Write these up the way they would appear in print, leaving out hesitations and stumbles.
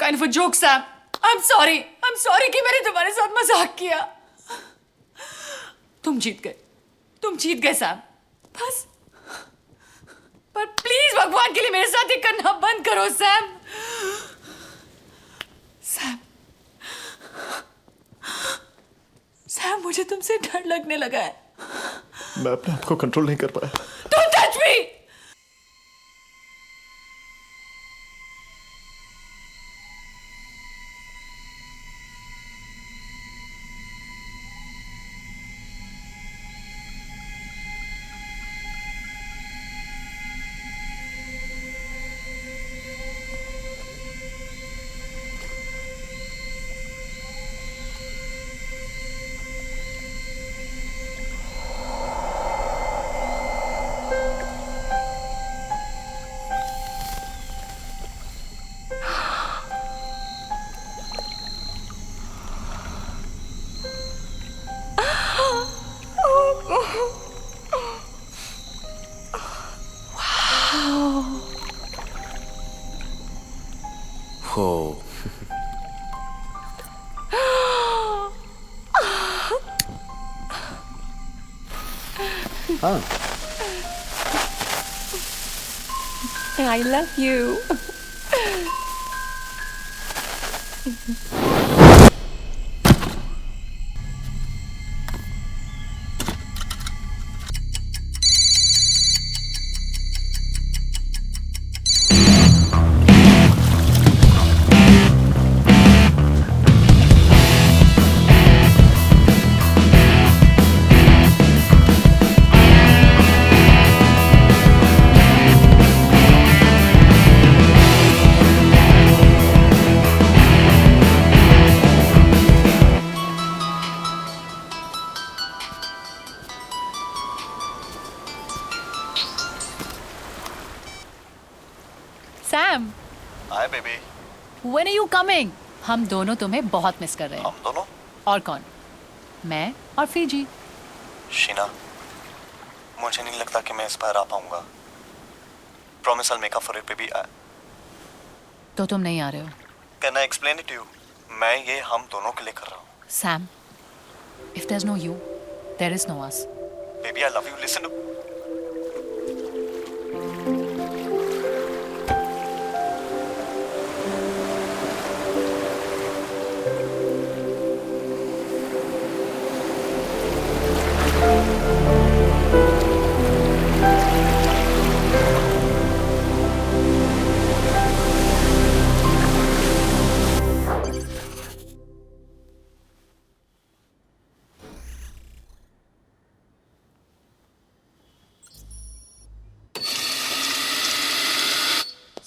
kind of a joke, Sam. I'm sorry. I'm sorry कि मैंने तुम्हारे साथ मजाक किया. तुम जीत गए सैम. बस. पर प्लीज भगवान के लिए मेरे साथ ये करना बंद करो सैम. सैम मुझे तुमसे डर लगने लगा है. मैं अपने आप को कंट्रोल नहीं कर पाया. Don't touch me. हो. हाँ. I love you. Sam, hi baby. when are you coming? हम दोनों तुम्हें बहुत मिस कर रहे हैं. हम दोनों? और कौन? मैं और फीजी. शीना, मुझे नहीं लगता कि मैं इस बार आ पाऊंगा. Promise I'll make up for it, baby. तो तुम नहीं आ रहे हो? Can I explain it to you? मैं ये हम दोनों के लिए कर रहा हूँ. Sam, if there's no you, there is no us. Baby, I love you. Listen to.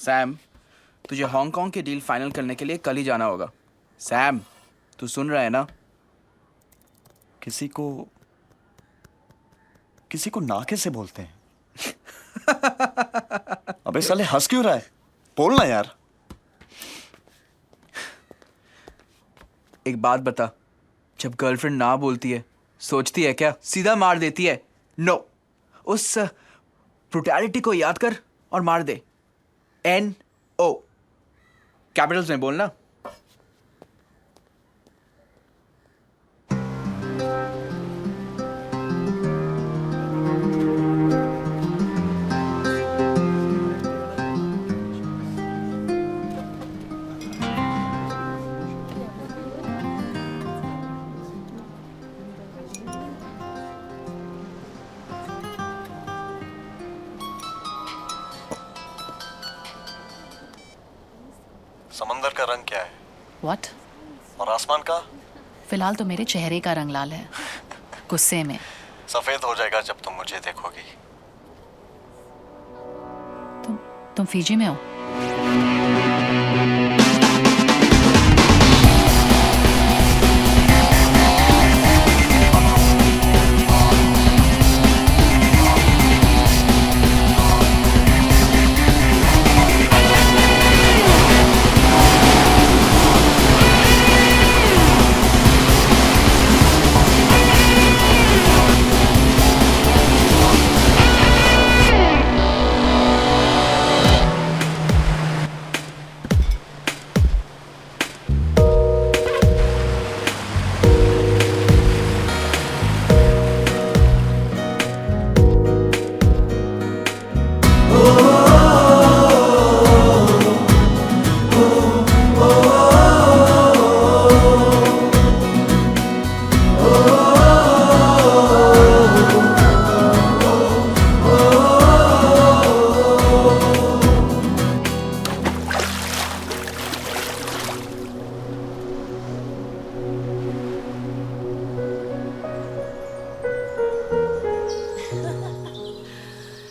Sam, तुझे हांगकांग की डील फाइनल करने के लिए कल ही जाना होगा. सैम, तू सुन रहा है ना? किसी को ना कैसे बोलते हैं? अबे साले हंस क्यों रहा है? बोलना यार. एक बात बता, जब गर्लफ्रेंड ना बोलती है सोचती है क्या सीधा मार देती है? नो, उस ब्रुटैलिटी को याद कर और मार दे. NO, कैपिटल्स में बोलना. समंदर का रंग क्या है? What? और आसमान का? फिलहाल तो मेरे चेहरे का रंग लाल है. गुस्से में. सफेद हो जाएगा जब तुम मुझे देखोगी. तुम फीजी में हो?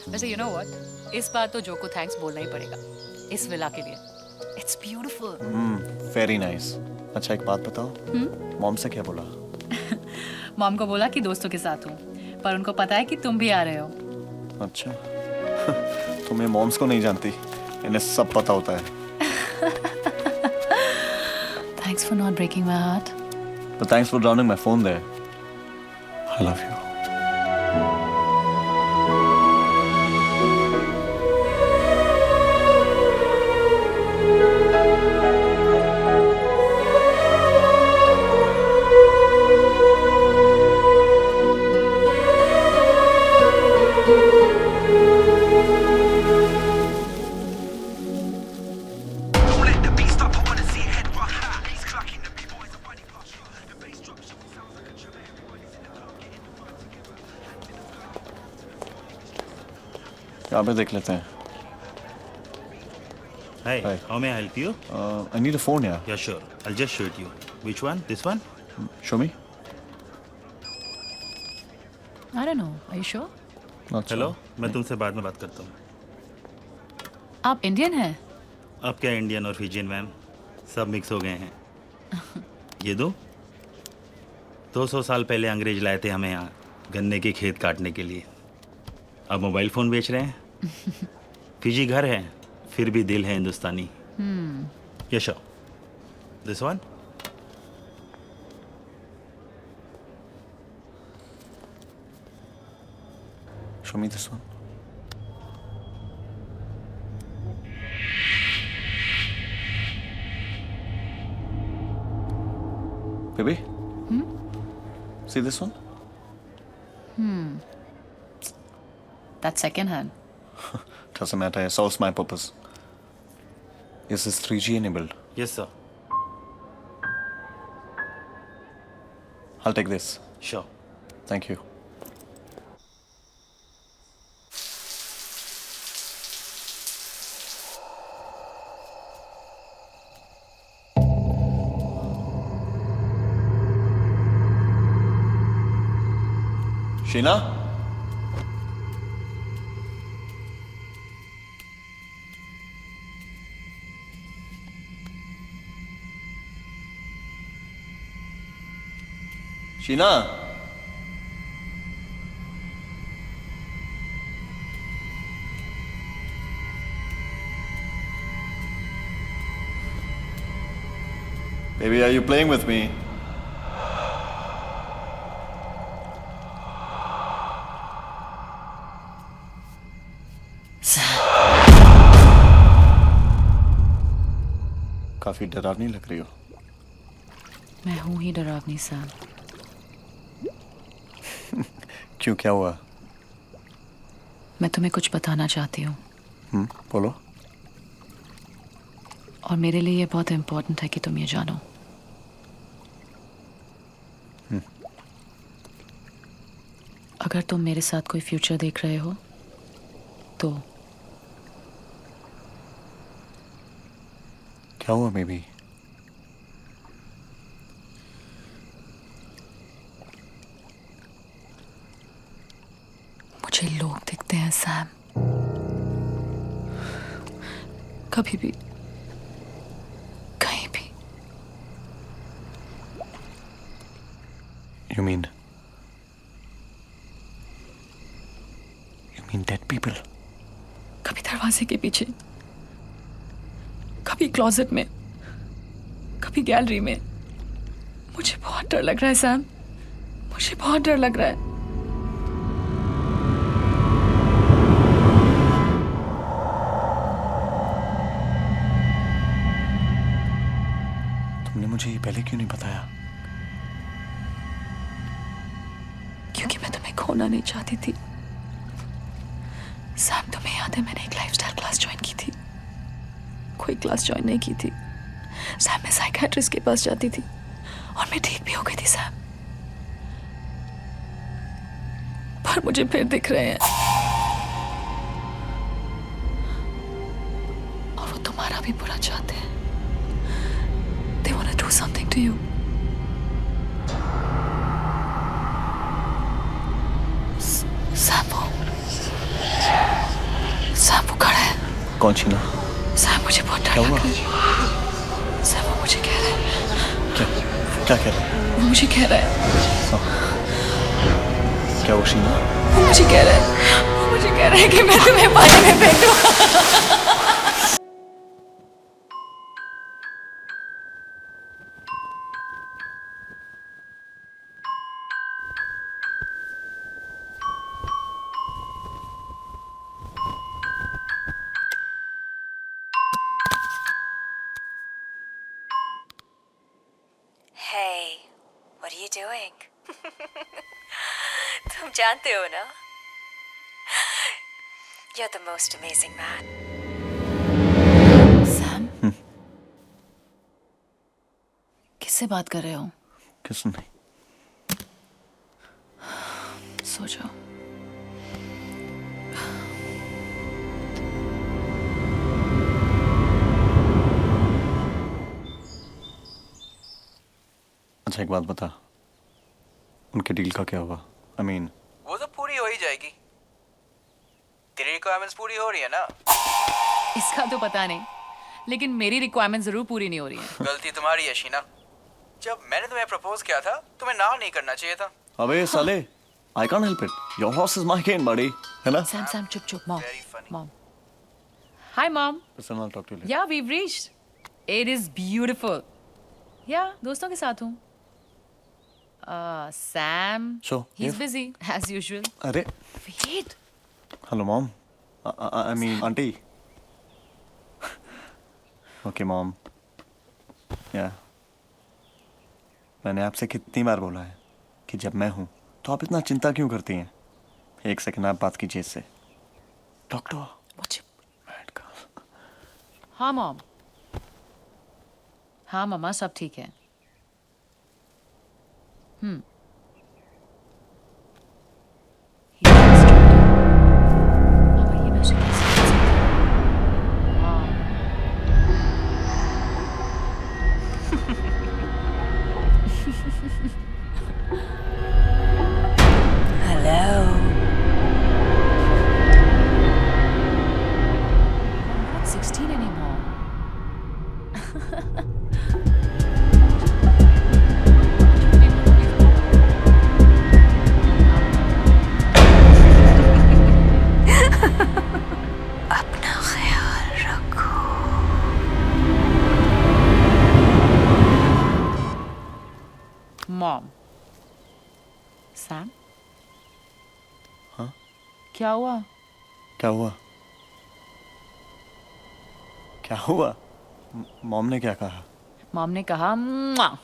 वैसे यू नो व्हाट, इस बार तो जो को थैंक्स बोलना ही पड़ेगा इस विला के लिए. It's beautiful. Very nice. अच्छा एक बात बताओ, मॉम से क्या बोला? मॉम को बोला कि दोस्तों के साथ हूँ, पर उनको पता है कि तुम भी आ रहे हो. अच्छा. तुम्हें मॉम्स को नहीं जानती, इन्हें सब पता होता है. Thanks for not breaking my heart. But thanks for drowning my phone there. I love you. यहाँ पे देख लेते हैं. Hi, Hi. how may I help you? I need a phone here. Yeah, sure. I'll just show it you. Which one? This one? Show me. I don't know. Are you sure? Not hello, sure. मैं तुमसे बाद में बात करता हूँ. आप Indian हैं? अब क्या इंडियन और फिजियन मैम, सब मिक्स हो गए हैं. ये दो 200 साल पहले अंग्रेज लाए थे हमें यहाँ गन्ने के खेत काटने के लिए. अब मोबाइल फ़ोन बेच रहे हैं. फिजी घर है, फिर भी दिल है हिंदुस्तानी. Yes, this one. Show me this one. Baby? See this one? That's second hand. Doesn't matter, it solves my purpose. Is this 3G enabled? Yes sir. I'll take this. Sure. Thank you. Sheena? Sheena? Baby, are you playing with me? काफी डरावनी लग रही हो. मैं हूँ ही डरावनी Sam. क्यों, क्या हुआ? मैं तुम्हें कुछ बताना चाहती हूँ, बोलो. और मेरे लिए ये बहुत इम्पोर्टेंट है कि तुम ये जानो. अगर तुम मेरे साथ कोई फ्यूचर देख रहे हो तो क्या हुआ बेबी? मुझे लोग दिखते हैं सैम. कभी भी, कहीं भी. You mean dead people? कभी दरवाजे के पीछे, कभी क्लोजेट में, कभी गैलरी में. मुझे बहुत डर लग रहा है सैम. मुझे बहुत डर लग रहा है. तुमने मुझे ये पहले क्यों नहीं बताया? क्योंकि मैं तुम्हें खोना नहीं चाहती थी. सैम, तुम्हें याद है मैंने एक लाइफस्टाइल क्लास ज्वाइन की थी. कोई क्लास ज्वाइन नहीं की थी. सैम मैं साइकियाट्रिस्ट के पास जाती थी और मैं ठीक भी हो गई थी सैम, पर मुझे फिर दिख रहे हैं और वो तुम्हारा भी बुरा चाहते हैं। They want to do something to you. Sam वो खड़ा है। कौन छीना? सैम मुझे बहुत डर क्या लग हुआ? रहा है। सैम वो मुझे कह रहा है, क्या क्या कह रहा है? वो मुझे कह रहा है, क्या वो शीना? वो मुझे कह रहा है, वो मुझे कह रहा है कि मैं तुम्हें पानी में फेंक दूँ। Hey, what are you doing? तुम जानते हो ना? You're the most amazing man. Sam किससे बात कर रहे हो? किस नहीं? सो जाओ। अच्छा एक बात बता, उनके डील का क्या हुआ? I mean, वो तो पूरी हो ही जाएगी। तेरी रिक्वायरमेंट्स पूरी हो रही है ना? इसका तो पता नहीं, लेकिन मेरी रिक्वायरमेंट जरूर पूरी नहीं हो रही है। गलती तुम्हारी है शीना। जब मैंने तुम्हें प्रपोज किया था तुम्हें ना नहीं करना चाहिए था। अबे साले, I can't help it. Your horse is my cane, buddy. है ना? सैम सैम चुप चुप। Mom Very funny. Mom hi mom. Listen, I'll talk to you later. या we've reached. It is beautiful. या दोस्तों के साथ हूँ। Sam. So, He's yeah. busy as usual. अरे, Wait. hello mom. I mean, auntie. Okay, mom. Yeah. मैंने आपसे कितनी बार बोला है कि जब मैं हूँ तो आप इतना चिंता क्यों करती हैं? एक सेकंड आप बात कीजिए इससे। डॉक्टर। Watch it. हाँ मॉम। हाँ मम्मा सब ठीक है। He was distracted. हाँ भाई, ये मैं उसे कैसे बता सकती हूँ? हाँ। Hello. I'm not 16 anymore. अपना ख्याल रखो. Mom. Sam? हाँ? क्या हुआ? क्या हुआ? क्या हुआ? मॉम ने क्या कहा? मॉम ने कहा "मुआ।"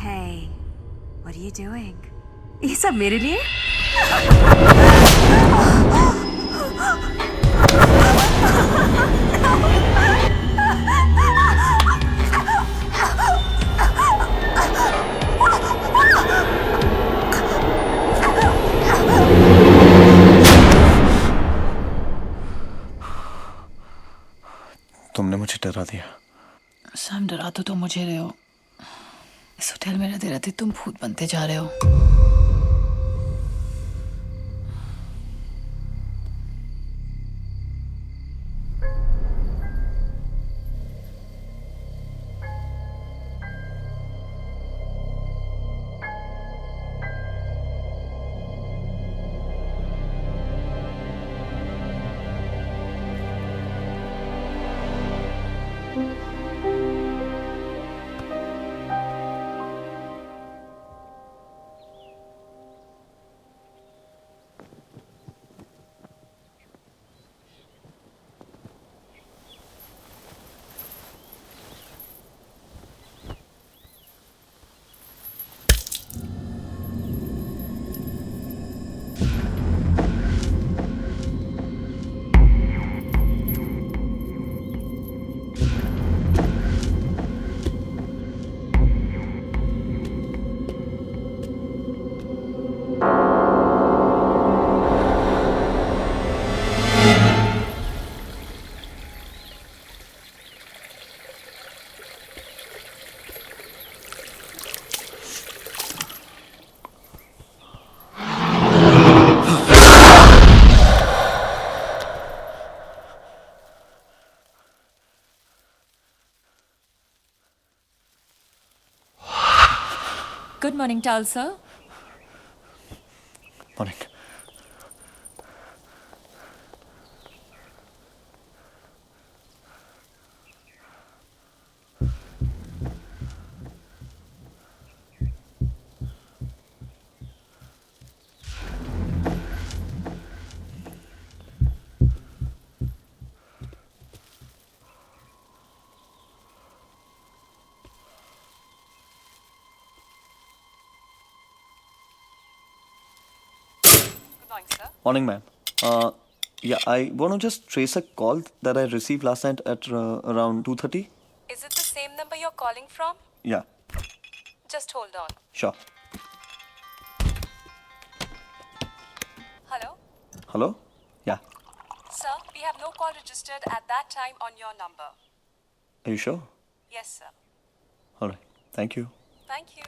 Hey, what are you doing? ये सब मेरे लिए? तुमने मुझे डरा दिया। सैम डरा तो तुम मुझे रहे हो। इस होटल में रहते रहते तुम भूत बनते जा रहे हो। Good morning, Tal sir. Morning. Morning, ma'am. Yeah, I want to just trace a call that I received last night at around 2:30. Is it the same number you're calling from? Yeah, Just hold on. sure. Hello? Hello? Yeah. Sir, we have no call registered at that time on your number. Are you sure? Yes, sir. All right. Thank you. Thank you.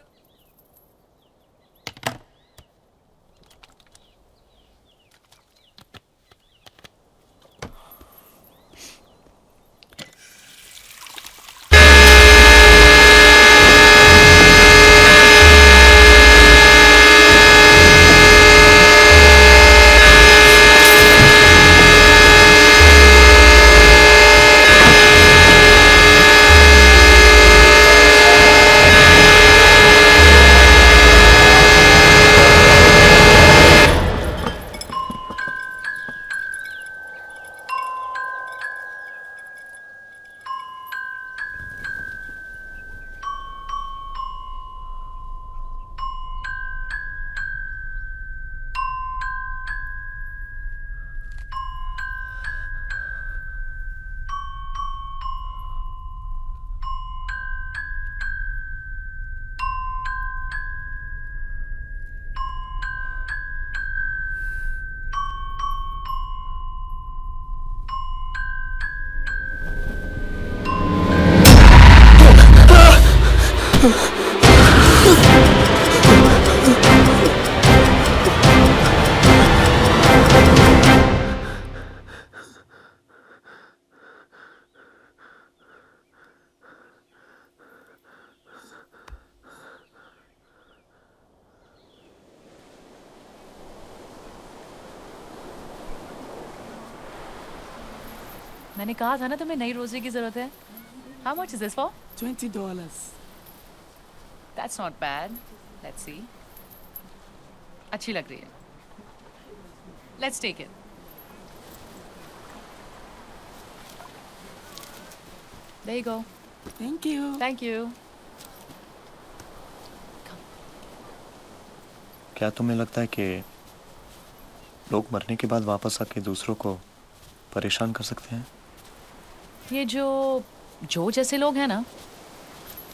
मैंने कहा था ना तुम्हें नई रोजी की जरूरत है. How much is this for? $20. That's not bad. Let's see. अच्छी लग रही है. Let's take it. There you go. Thank you. Thank you. क्या तुम्हें लगता है कि लोग मरने के बाद वापस आके दूसरों को परेशान कर सकते हैं? ये जो जैसे लोग हैं ना,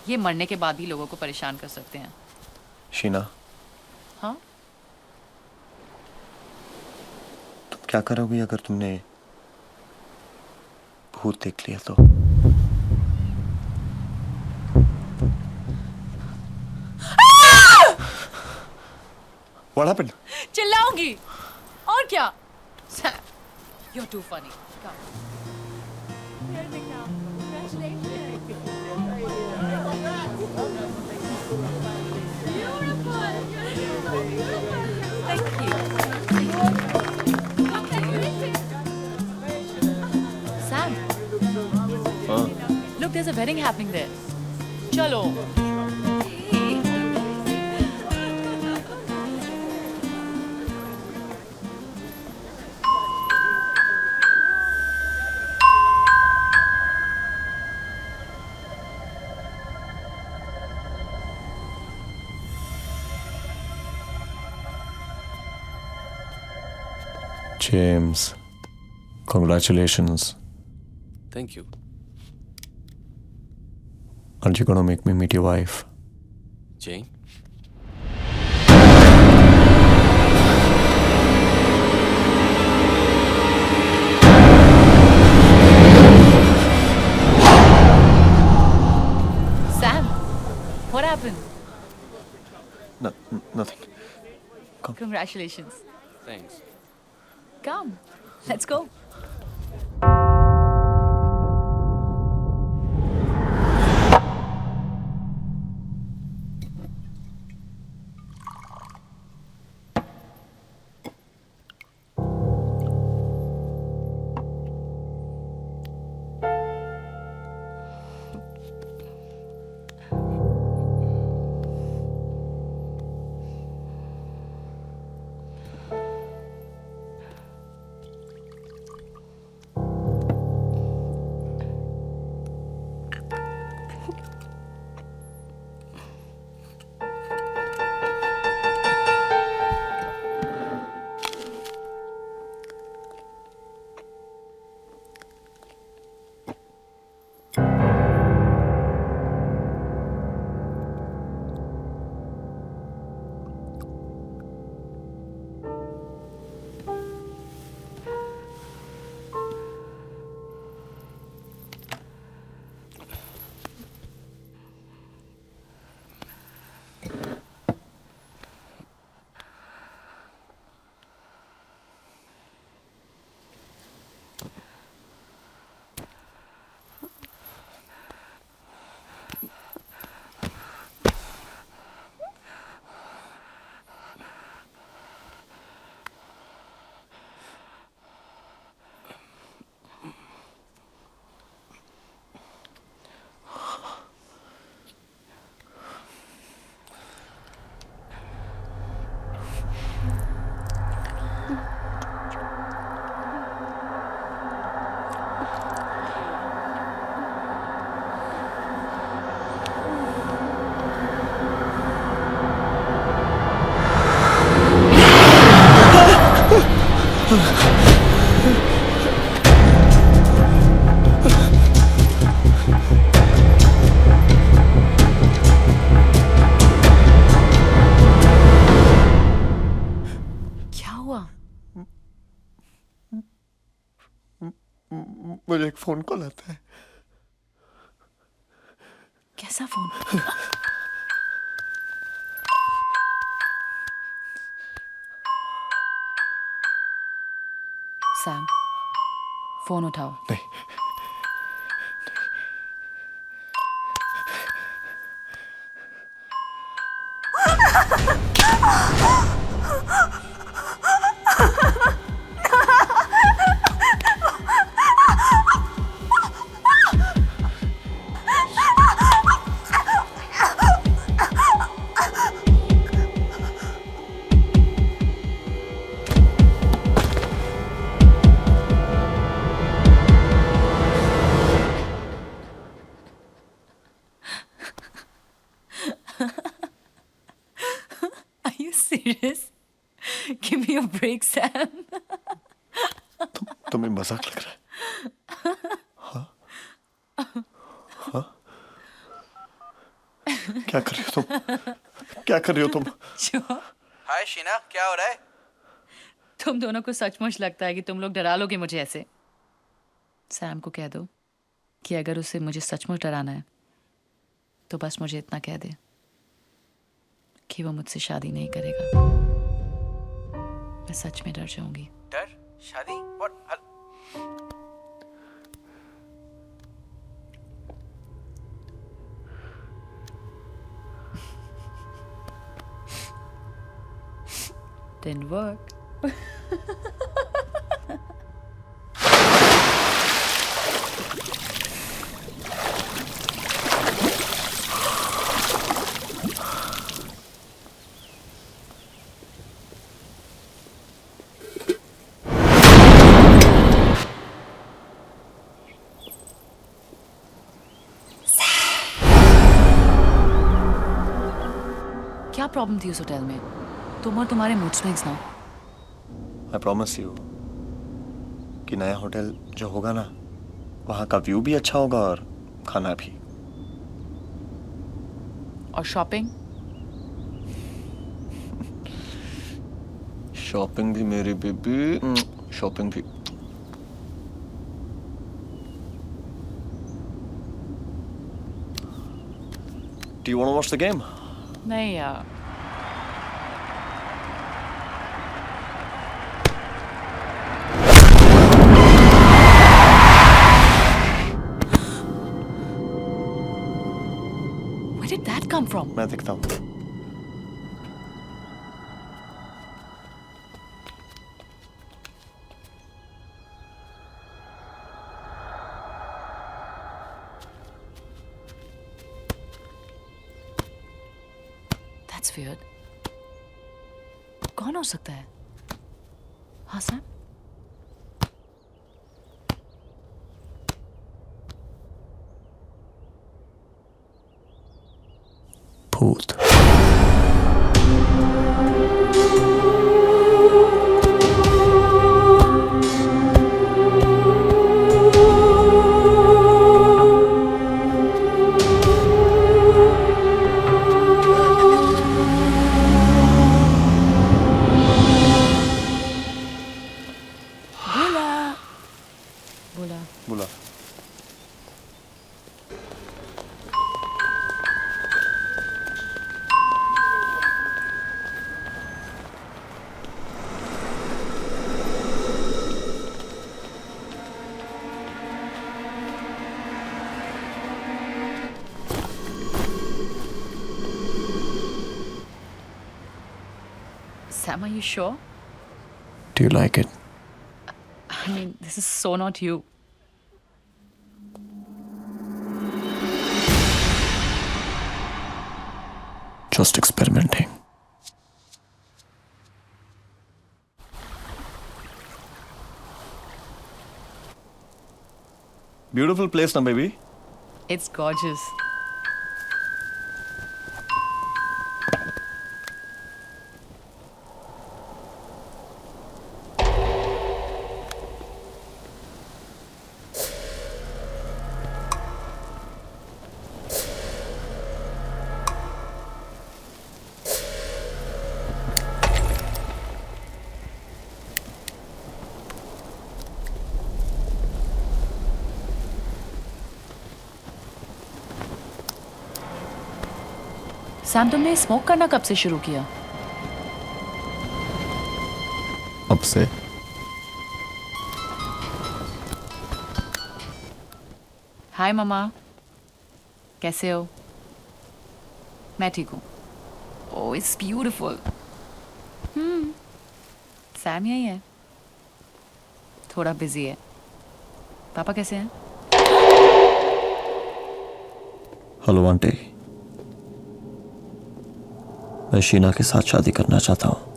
ये मरने के बाद भी लोगों को परेशान कर सकते हैं. शीना, हाँ? तुम क्या करोगी अगर तुमने भूत देख लिया तो? What happened? चिल्लाऊंगी. और क्या? Sam, you're too funny. Come. Thank you. Sam, look, there's a wedding happening there. Chalo. James, congratulations. Thank you. Aren't you gonna make me meet your wife? Jane? Sam, what happened? Nothing. Congratulations. Thanks. Come, let's go. मुझे एक phone call आता है। कैसा phone? Sam, phone उठाओ। नहीं, Are you serious? Give me a break, Sam. तुम्हें मजाक लग रहा है? हाँ? हाँ? क्या कर रही हो तुम? क्या कर रही हो तुम? Sure. हाय शीना, क्या हो रहा है? तुम दोनों को सचमुच लगता है कि तुम लोग डरा लोगे मुझे ऐसे। सैम को कह दो कि अगर उसे मुझे सचमुच डराना है तो बस मुझे इतना कह दे कि वो मुझसे शादी नहीं करेगा। मैं सच में डर जाऊंगी। डर? शादी? What? Didn't work. क्या प्रॉब्लम थी उस होटल में? तुम और तुम्हारे मूड स्विंग्स ना। I promise you कि नया होटल जो होगा ना, वहाँ का व्यू भी अच्छा होगा और खाना भी। और शॉपिंग? शॉपिंग भी मेरी बेबी, शॉपिंग भी। Do you want to watch the game? नहीं यार। Where did that come from? मैं देखता हूँ। That's weird. कौन हो सकता है? हाँ सैम? भूत। बोला। बोला। Sam, are you sure? Do you like it? I mean, this is so not you. Just experimenting. Beautiful place, na baby. It's gorgeous. Sam, तुमने स्मोक करना कब से शुरू किया? अब से हाय ममा, कैसे हो? मैं ठीक हूँ। ओह, इट्स ब्यूटिफुल। सैम यही है, थोड़ा बिजी है। पापा कैसे हैं? हेलो आंटी, मैं शीना के साथ शादी करना चाहता हूं।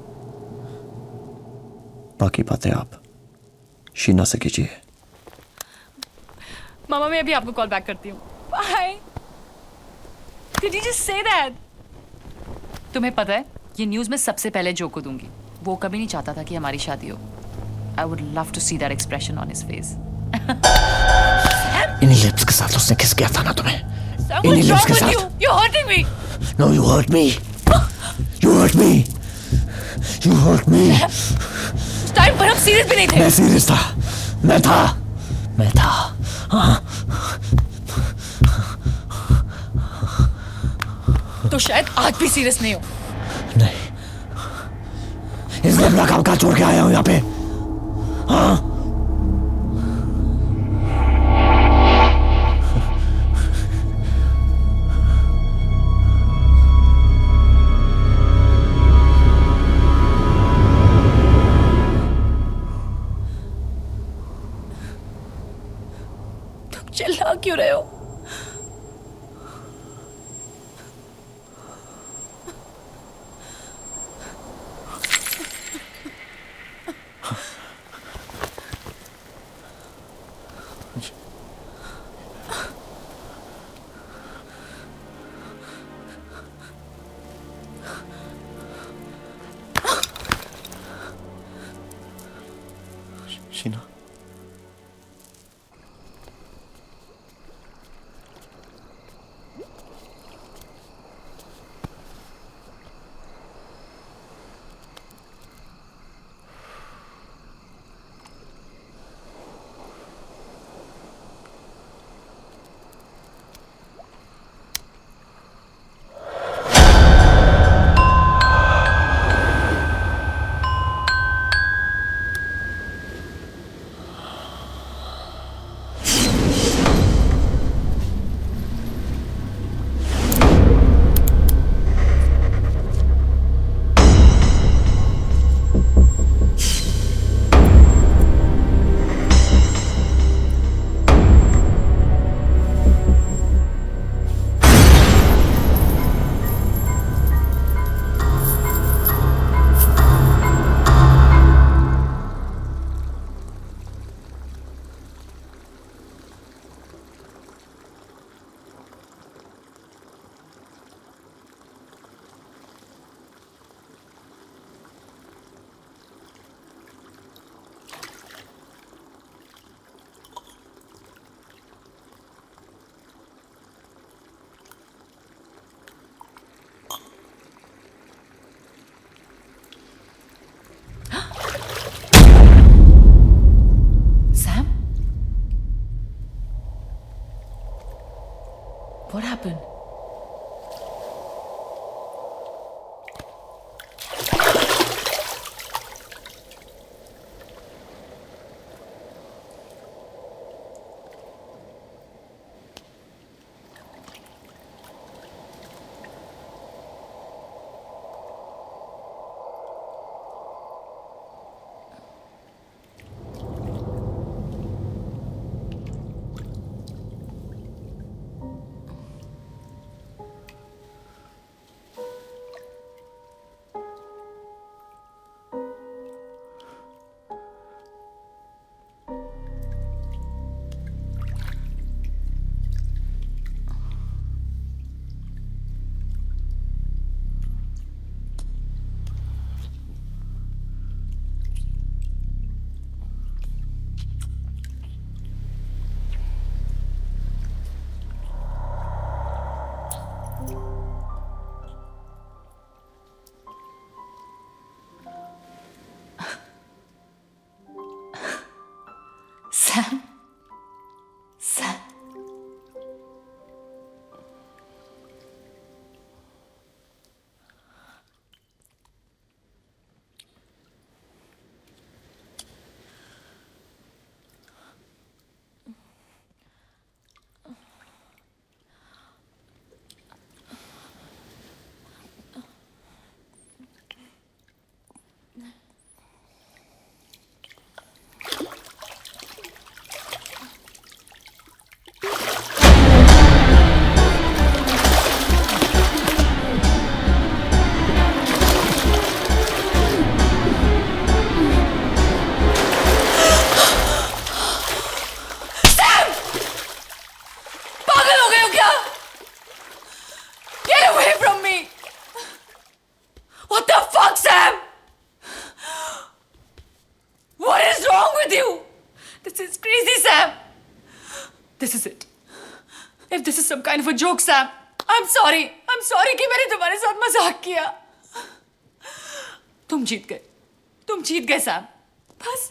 बाकी बातें आप शीना से कीजिए। मामा, मैं अभी आपको कॉल बैक करती हूँ। Bye. Did you just say that? तुम्हें पता है, ये न्यूज़ में सबसे पहले जो को दूंगी। वो कभी नहीं चाहता था कि हमारी शादी हो। I would love to see that expression on his face. इन्हीं लिप्स के साथ उसने किस किया था ना तुम्हें? Sam, इन्हीं what's लिप्स wrong के with साथ। you? You're hurting me. No, you hurt me. You hurt me. You hurt me. उस टाइम पर हम सीरियस भी नहीं थे। मैं सीरियस था। मैं था। हाँ। तो शायद आज भी सीरियस नहीं हो। नहीं, इसलिए अपना काम काज छोड़ के आया हूँ यहाँ पे। हाँ। तुम चिल्ला क्यों रहे हो? Sheena, Sam? What happened? this is it. If this is some kind of a joke, Sam, I'm sorry. I'm sorry कि मैंने तुम्हारे साथ मजाक किया. तुम जीत गए, सैम. बस.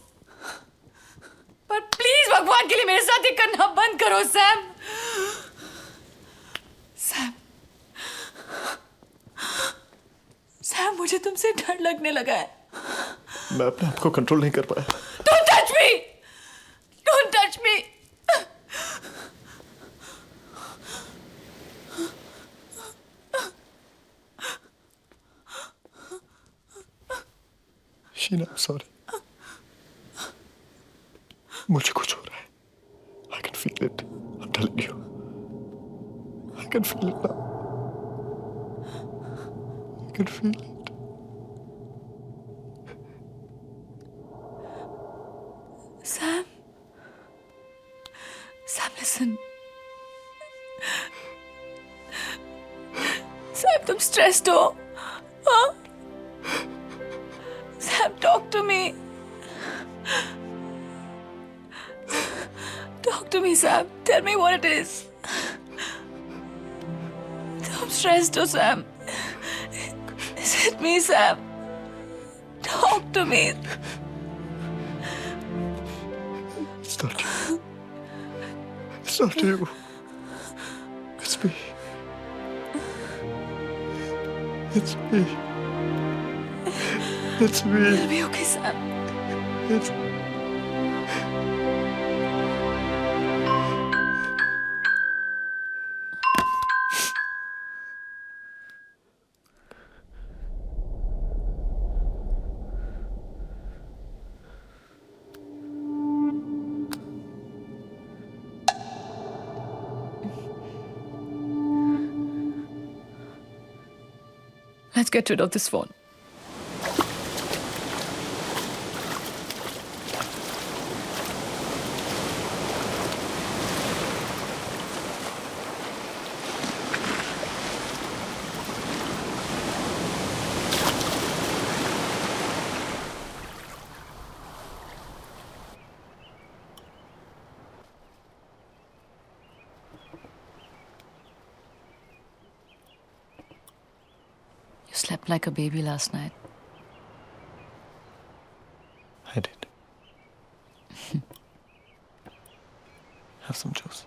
पर प्लीज भगवान के लिए मेरे साथ ये करना बंद करो, सैम. सैम, मुझे तुमसे डर लगने लगा है. मैं अपने आप को कंट्रोल नहीं कर पाया. Don't touch me! Don't touch me! Sheena, I'm sorry. मुझे कुछ हो रहा है. I can feel it. I'm telling you. I can feel it now. I can feel it. Sam, listen. Sam, तुम stressed हो? हाँ? Sam, talk to me. Talk to me, Sam. Tell me what it is. I'm stressed, oh, Sam. Is it me, Sam? Talk to me. It's not you. It's not you. It's me. It's me. It's me. It'll be okay, Sam. It's... Let's get rid of this phone. You slept like a baby last night. I did. Have some juice.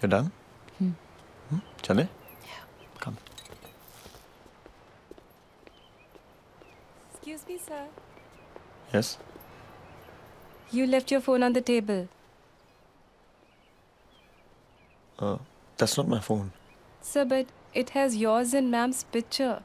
You're done? Chale? Yeah. Come. Excuse me, sir. Yes? You left your phone on the table. That's not my phone. Sir, but it has yours and ma'am's picture.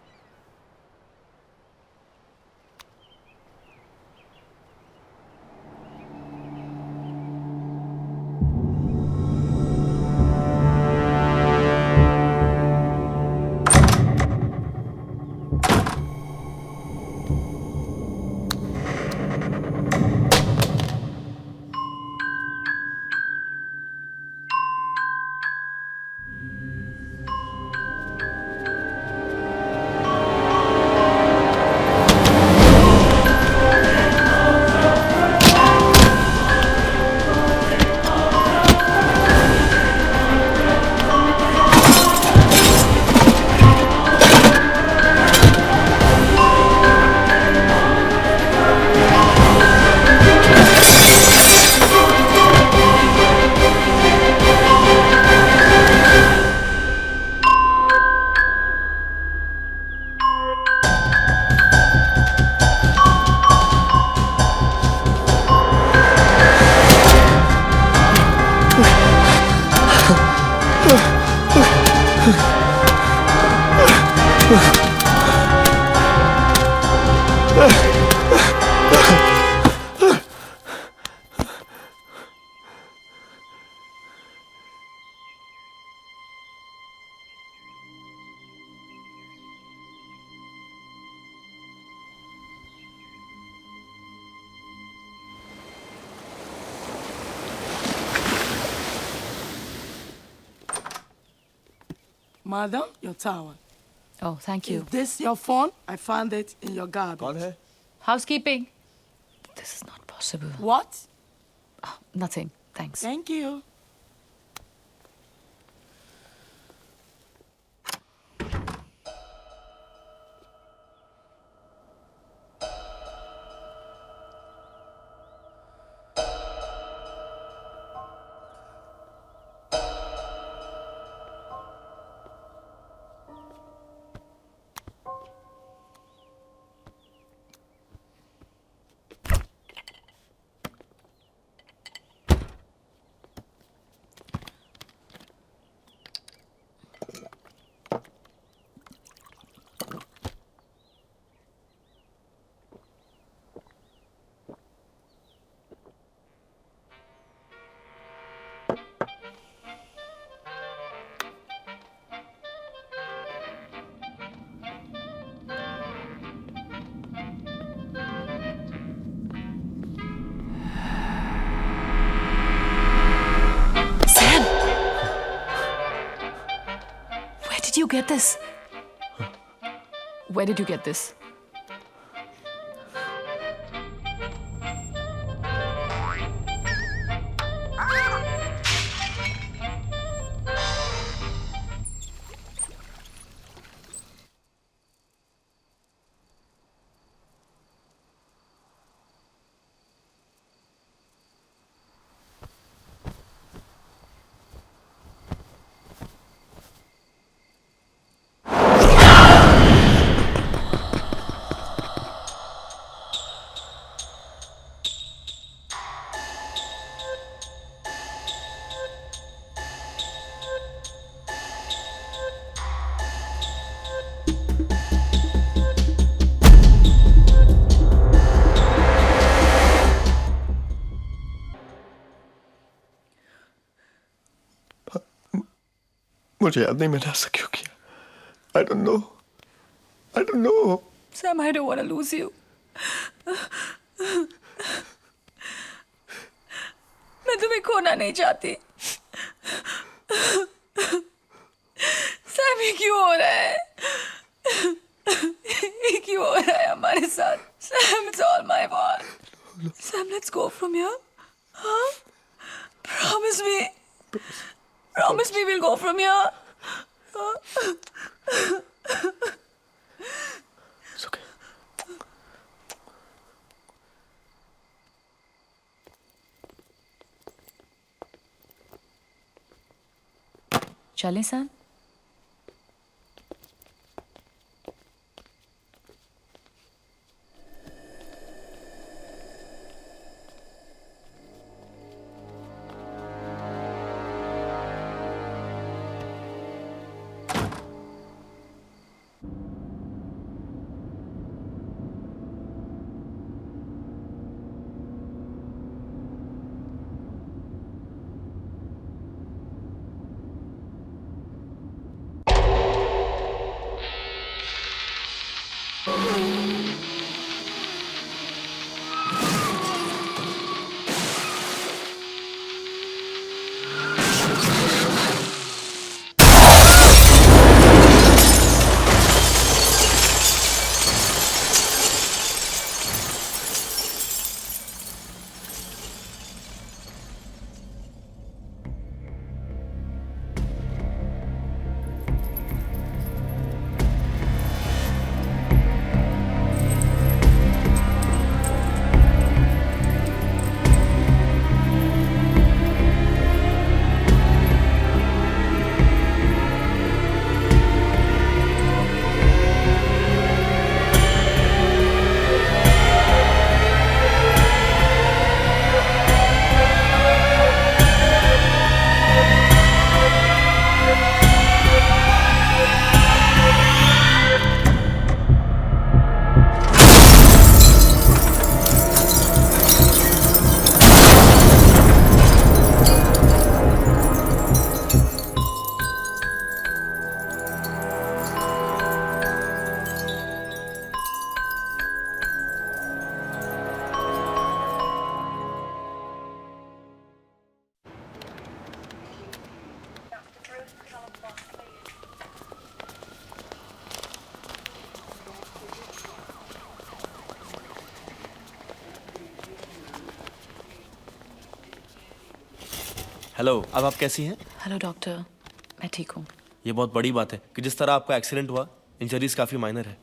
Madam, your towel. Oh, thank you. Is this your phone? I found it in your garbage. कौन है? Housekeeping. This is not possible. What? Oh, nothing. Thanks. Thank you. Sam! Where did you get this? Where did you get this? मुझे याद नहीं मैंने ऐसा क्यों किया. I don't know. I don't know. Sam, I don't want to lose you. मैं तुम्हें खोना नहीं चाहती. Sam, ये क्यों हो रहा है? ये क्यों हो रहा है हमारे साथ? Sam, it's all my fault. Sam, let's go from here. Huh? Promise me. Promise me we'll go from here. It's okay. चलें सैम? हेलो, अब आप कैसी हैं? हेलो डॉक्टर, मैं ठीक हूँ. ये बहुत बड़ी बात है कि जिस तरह आपका एक्सीडेंट हुआ, इंजरीज काफ़ी माइनर है.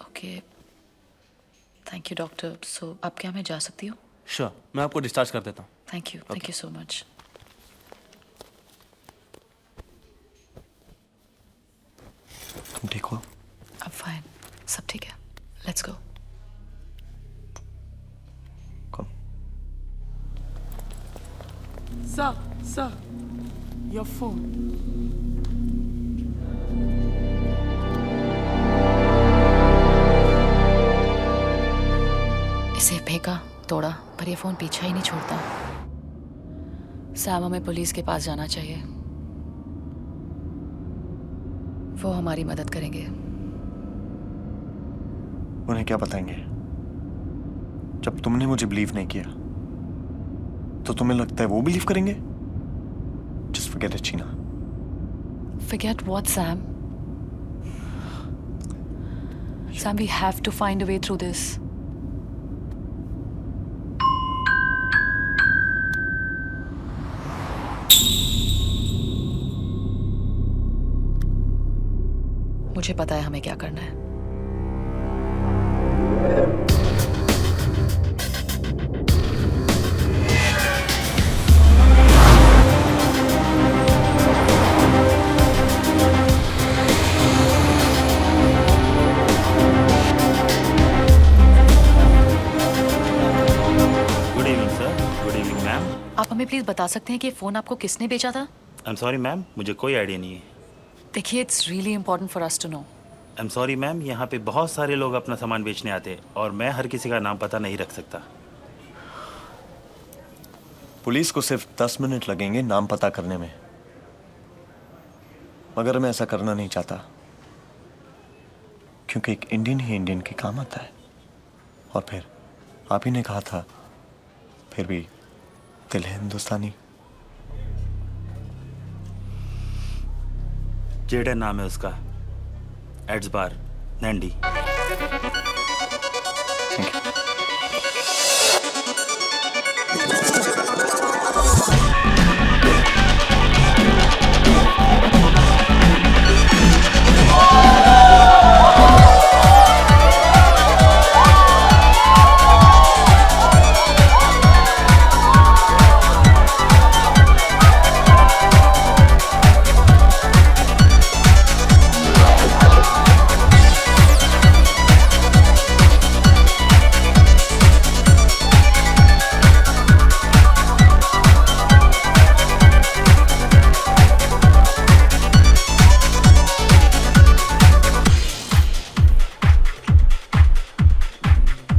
Okay, thank you doctor. So अब क्या मैं जा सकती हूँ? श्योर, मैं आपको डिस्चार्ज कर देता हूँ. Thank you so much. तुम ठीक हो? अब फाइन, सब ठीक है. Let's go. Come. Sir, your phone. इसे फेंका, तोड़ा, पर ये फोन पीछा ही नहीं छोड़ता. सैम, हमें पुलिस के पास जाना चाहिए. वो हमारी मदद करेंगे. उन्हें क्या बताएंगे? जब तुमने मुझे बिलीव नहीं किया तो तुम्हें लगता है वो बिलीव करेंगे? जस्ट फॉरगेट इट, चीना. Forget what, Sam? Sam, we have to find a way through this. मुझे पता है हमें क्या करना है. Good evening sir. Good evening ma'am. आप हमें प्लीज बता सकते हैं कि ये फोन आपको किसने बेचा था? आई एम सॉरी मैम, मुझे कोई आइडिया नहीं है. देखिए, it's really important for us to know. I am sorry ma'am, यहाँ पे बहुत सारे लोग अपना सामान बेचने आते हैं और मैं हर किसी का नाम पता नहीं रख सकता. पुलिस को सिर्फ 10 मिनट लगेंगे नाम पता करने में, मगर मैं ऐसा करना नहीं चाहता क्योंकि एक इंडियन ही इंडियन के काम आता है. और फिर आप ही ने कहा था, फिर भी दिल है हिंदुस्तानी. जेडन नाम है उसका. एड्स बार, नैंडी.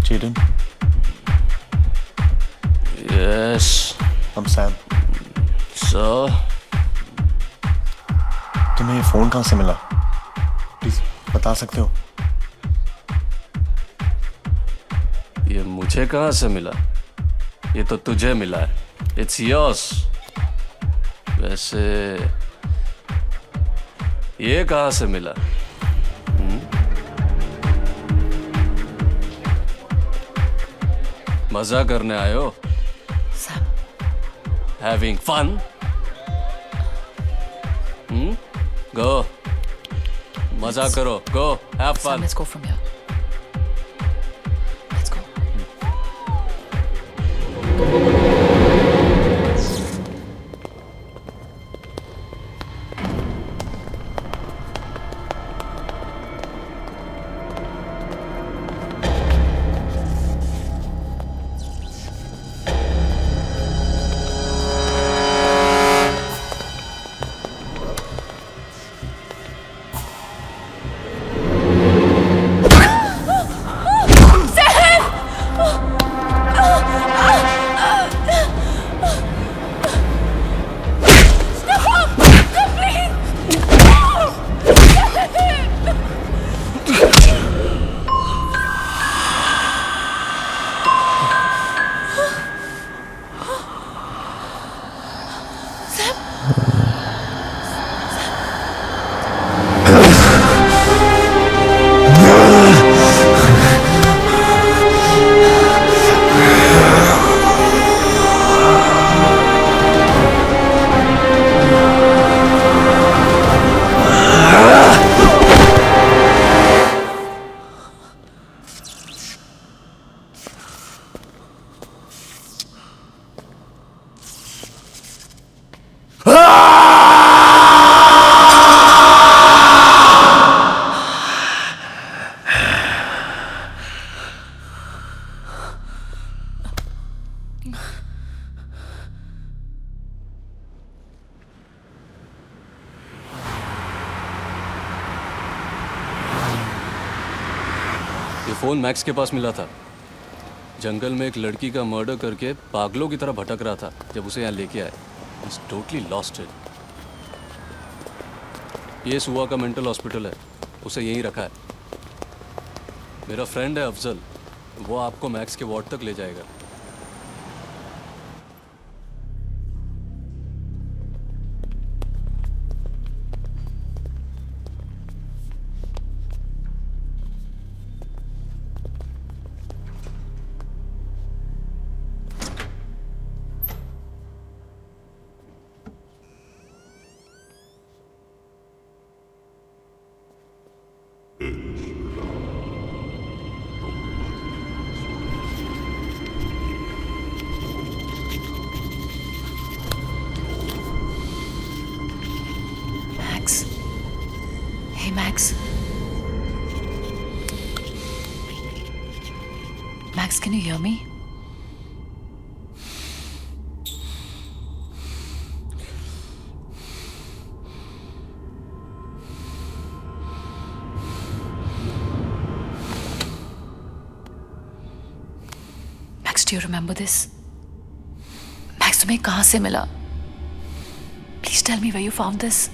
Jaden, Yes. I'm Sam. So, तुम्हें ये फोन कहाँ से मिला? प्लीज बता सकते हो? ये मुझे कहाँ से मिला? ये तो तुझे मिला है. It's yours. वैसे ये कहाँ से मिला? मजा करने आए हो? Sam, Having fun? Go. मजा करो. Go. Have Sam, fun. let's go from here. Let's go. ये फोन मैक्स के पास मिला था। जंगल में एक लड़की का मर्डर करके पागलों की तरह भटक रहा था जब उसे यहाँ लेके आए। He's totally lost it. ये सुआ का मेंटल हॉस्पिटल है, उसे यहीं रखा है। मेरा फ्रेंड है अफजल, वो आपको मैक्स के वार्ड तक ले जाएगा। Max. Hey, Max. Max, can you hear me? Max, do you remember this? Max, तुम्हें कहाँ से मिला? Please tell me where you found this.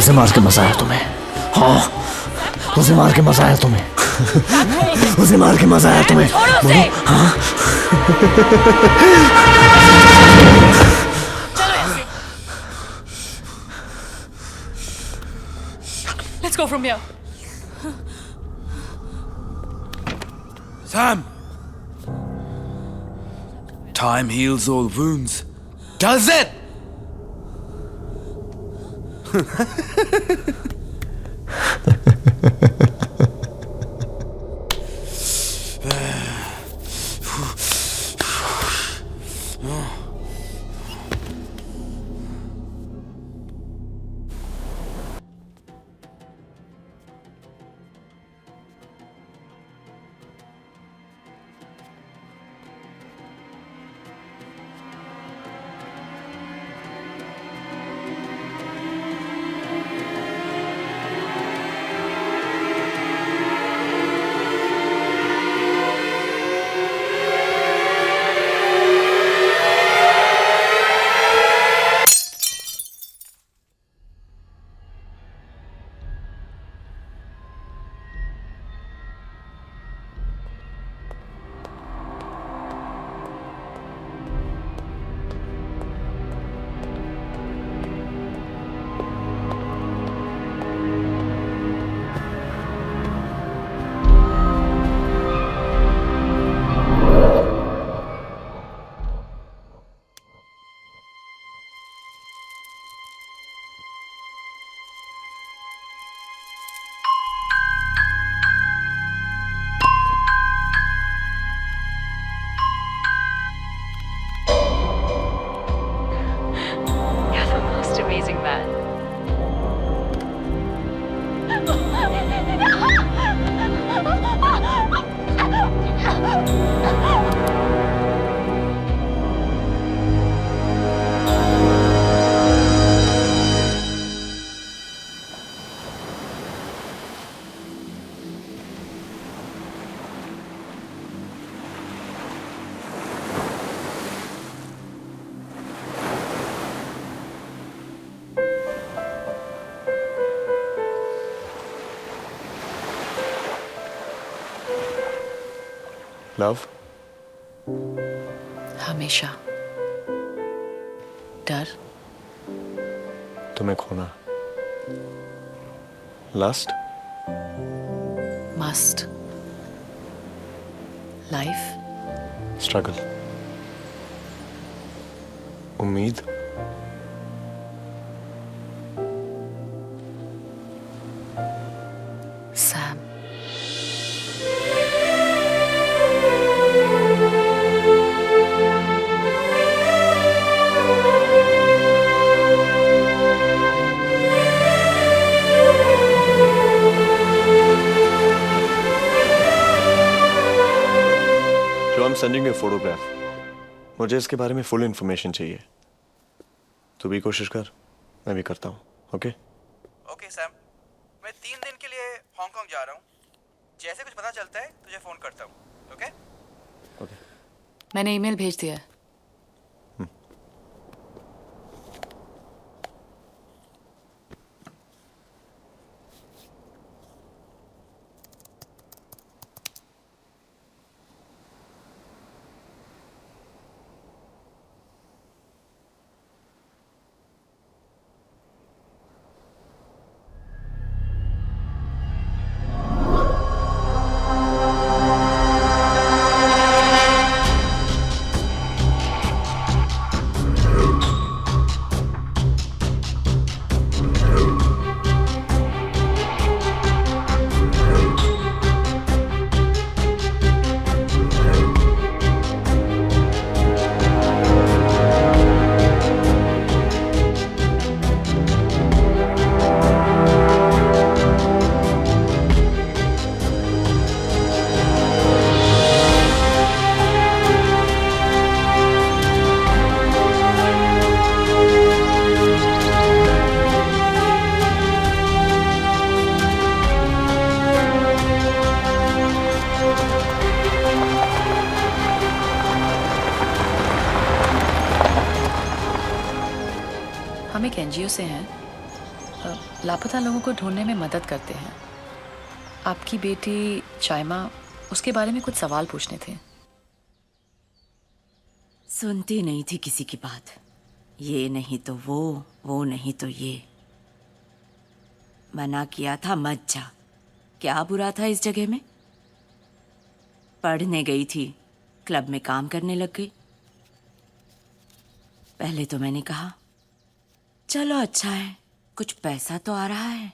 उसे मार के मजा आया तुम्हें? हाँ, उसे मार के मजा आया तुम्हें? उसे मार के मजा आया तुम्हें? बोलो, हाँ? Let's go from here. Sam! Time heals all wounds. Does it? Love, हमेशा डर, तुम्हें खोना, लास्ट, मस्ट, लाइफ, स्ट्रगल, उम्मीद, सैम। जो I'm sending you a photograph. मुझे इसके बारे में फुल इंफॉर्मेशन चाहिए। तू भी कोशिश कर, मैं भी करता हूँ। ओके? ओके सैम, मैं 3 दिन के लिए हांगकांग जा रहा हूँ। जैसे कुछ पता चलता है तुझे फोन करता हूँ। ओके? ओके। मैंने ईमेल भेज दिया है। हम एक एनजीओ से हैं, लापता लोगों को ढूंढने में मदद करते हैं। आपकी बेटी चाइमा, उसके बारे में कुछ सवाल पूछने थे। सुनती नहीं थी किसी की बात। ये नहीं तो वो नहीं तो ये। मना किया था मत जा। क्या बुरा था इस जगह में? पढ़ने गई थी, क्लब में काम करने लग गई। पहले तो मैंने कहा चलो अच्छा है, कुछ पैसा तो आ रहा है।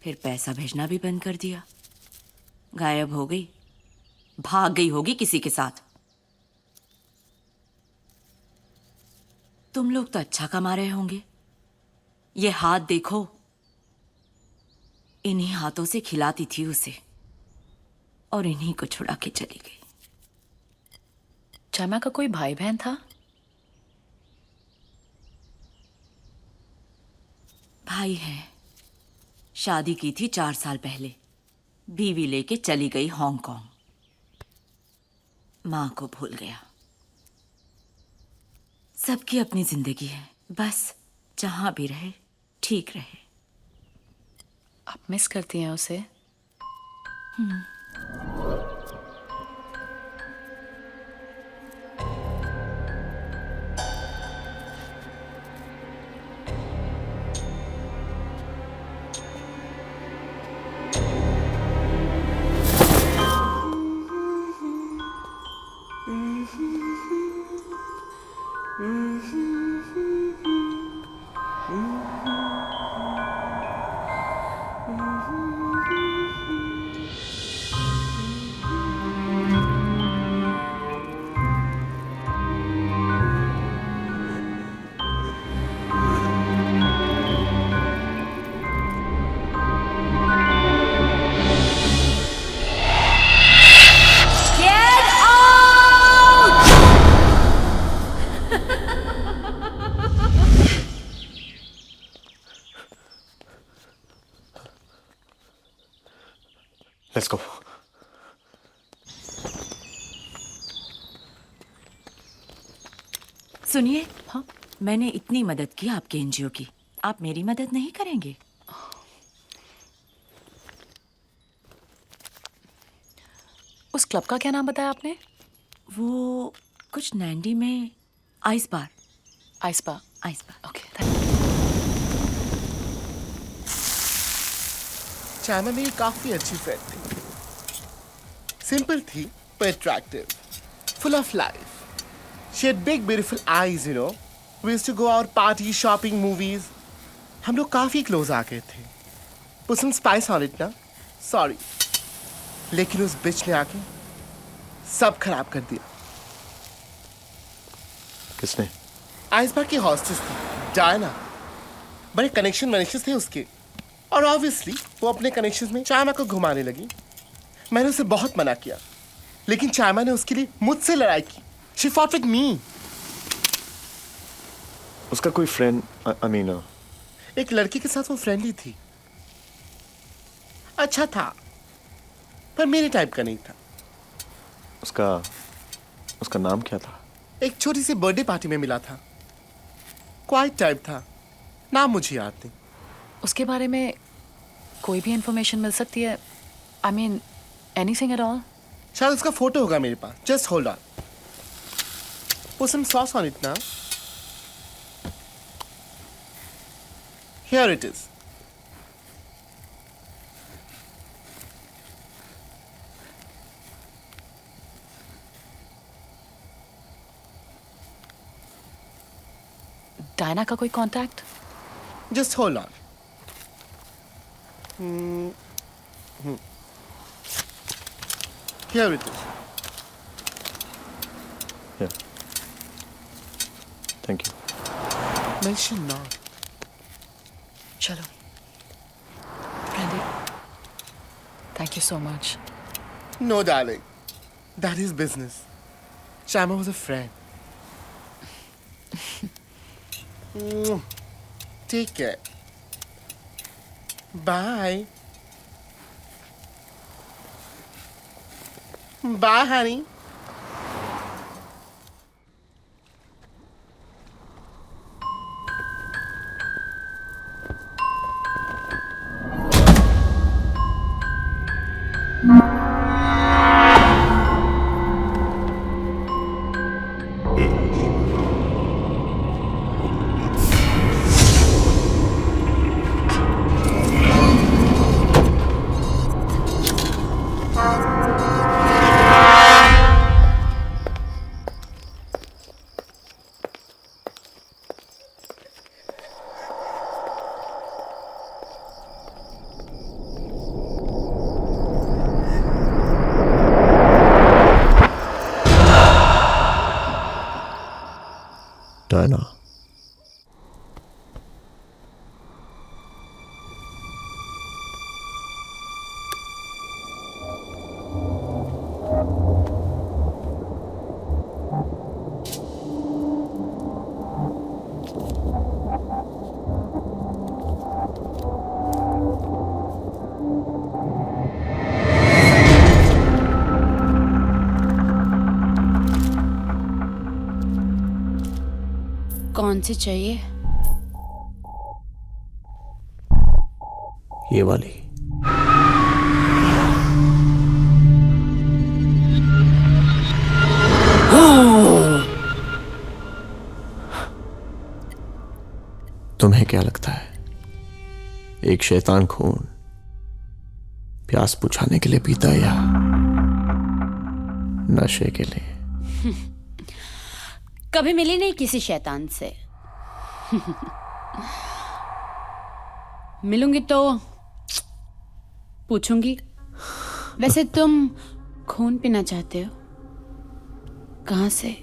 फिर पैसा भेजना भी बंद कर दिया। गायब हो गई, भाग गई होगी किसी के साथ। तुम लोग तो अच्छा कमा रहे होंगे। ये हाथ देखो, इन्हीं हाथों से खिलाती थी उसे और इन्हीं को छुड़ा के चली गई। चाइमा का कोई भाई बहन था? भाई है, शादी की थी 4 साल पहले। बीवी लेके चली गई हांगकांग। माँ को भूल गया। सबकी अपनी जिंदगी है, बस जहां भी रहे ठीक रहे। आप मिस करती हैं उसे? Let's go. सुनिए, हाँ, मैंने इतनी मदद की आपके एनजीओ की, आप मेरी मदद नहीं करेंगे? उस क्लब का क्या नाम बताया आपने? वो कुछ नैंडी में ice bar. Ice bar. Ice bar. Okay. China मेरी काफी अच्छी फ्रेंड थी। सिंपल थी पर attractive, full of life. She had big beautiful eyes, you know. We used to go out, party, shopping, movies. हम लोग काफी क्लोज आ गए थे। Put some spice on it ना, सॉरी। लेकिन उस बिच ने आके सब खराब कर दिया। किसने? आइस बार की हॉस्टेस थी डायना। बड़े कनेक्शन थे उसके, और ऑब्वियसली वो अपने कनेक्शंस में चायमा को घुमाने लगी। मैंने उसे बहुत मना किया, लेकिन चायमा ने उसके लिए मुझसे लड़ाई की। She fought with me. उसका कोई फ्रेंड, अमीना, एक लड़की के साथ वो फ्रेंडली थी। अच्छा था, पर मेरे टाइप का नहीं था। उसका नाम क्या था? एक छोटी सी बर्थडे पार्टी में मिला था। क्वाइट टाइप था, नाम मुझे याद नहीं। उसके बारे में कोई भी इंफॉर्मेशन मिल सकती है? I mean anything at all? शायद उसका फोटो होगा मेरे पास। Just hold on. Put some sauce on it now. Here it is. Diana का कोई contact? Just hold on. Here it is. Yeah. Thank you. Mention not. चलो। Randy, thank you so much. No, darling. That is business. Shama was a friend. Take care. Bye. Bye, honey. Diana. कौन सी चाहिए? ये वाली। तुम्हें क्या लगता है एक शैतान खून प्यास बुझाने के लिए पीता है या नशे के लिए? कभी मिली नहीं किसी शैतान से। मिलूंगी तो पूछूंगी। वैसे तुम खून पीना चाहते हो? कहां से?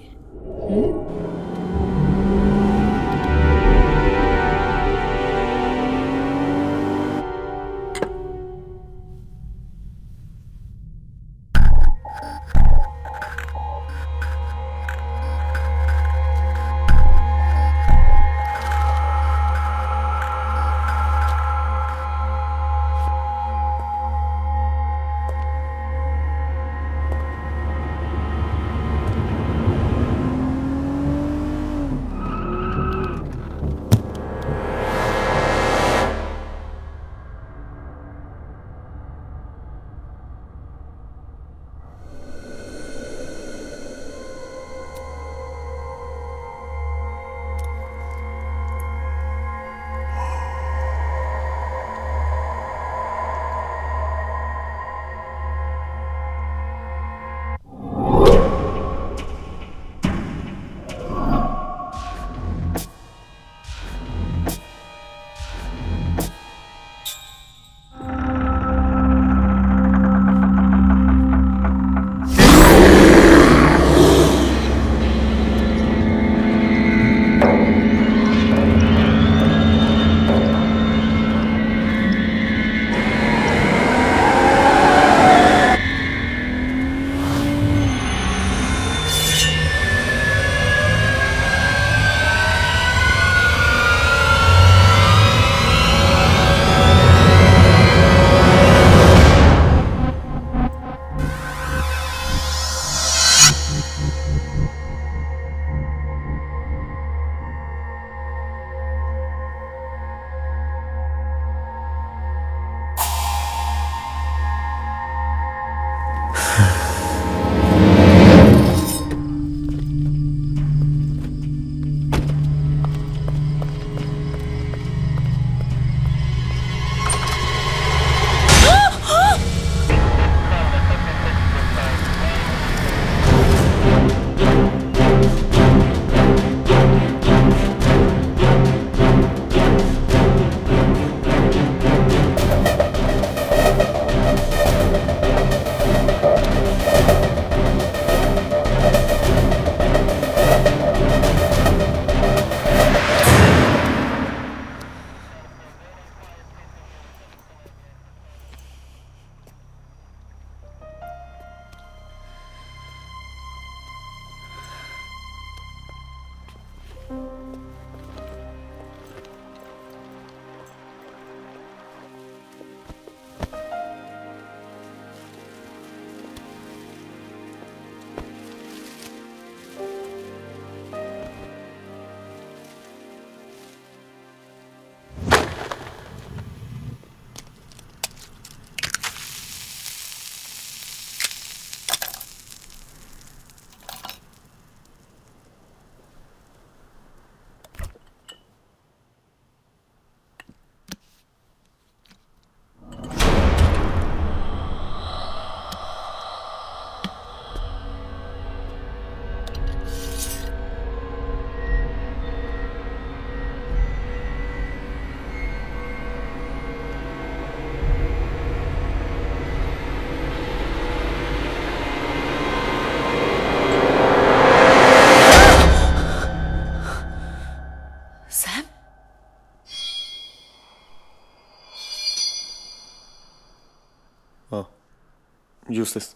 use this.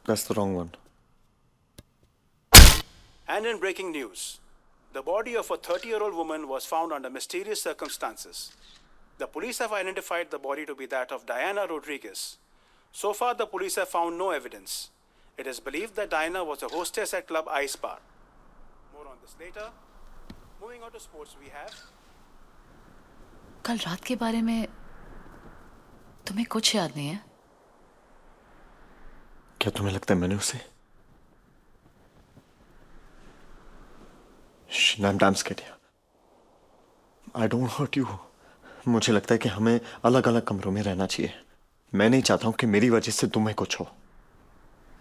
That's the wrong one. And in breaking news, the body of a 30-year-old woman was found under mysterious circumstances. The police have identified the body to be that of Diana Rodriguez. So far, the police have found no evidence. It is believed that Diana was a hostess at Club Ice Bar. More on this later. Moving on to sports, we have... कल रात के बारे में तुम्हें कुछ याद नहीं है? क्या तुम्हें लगता है मैंने उसे? I'm damn scared. I don't hurt you. मुझे लगता है कि हमें अलग अलग कमरों में रहना चाहिए. मैं नहीं चाहता हूं कि मेरी वजह से तुम्हें कुछ हो.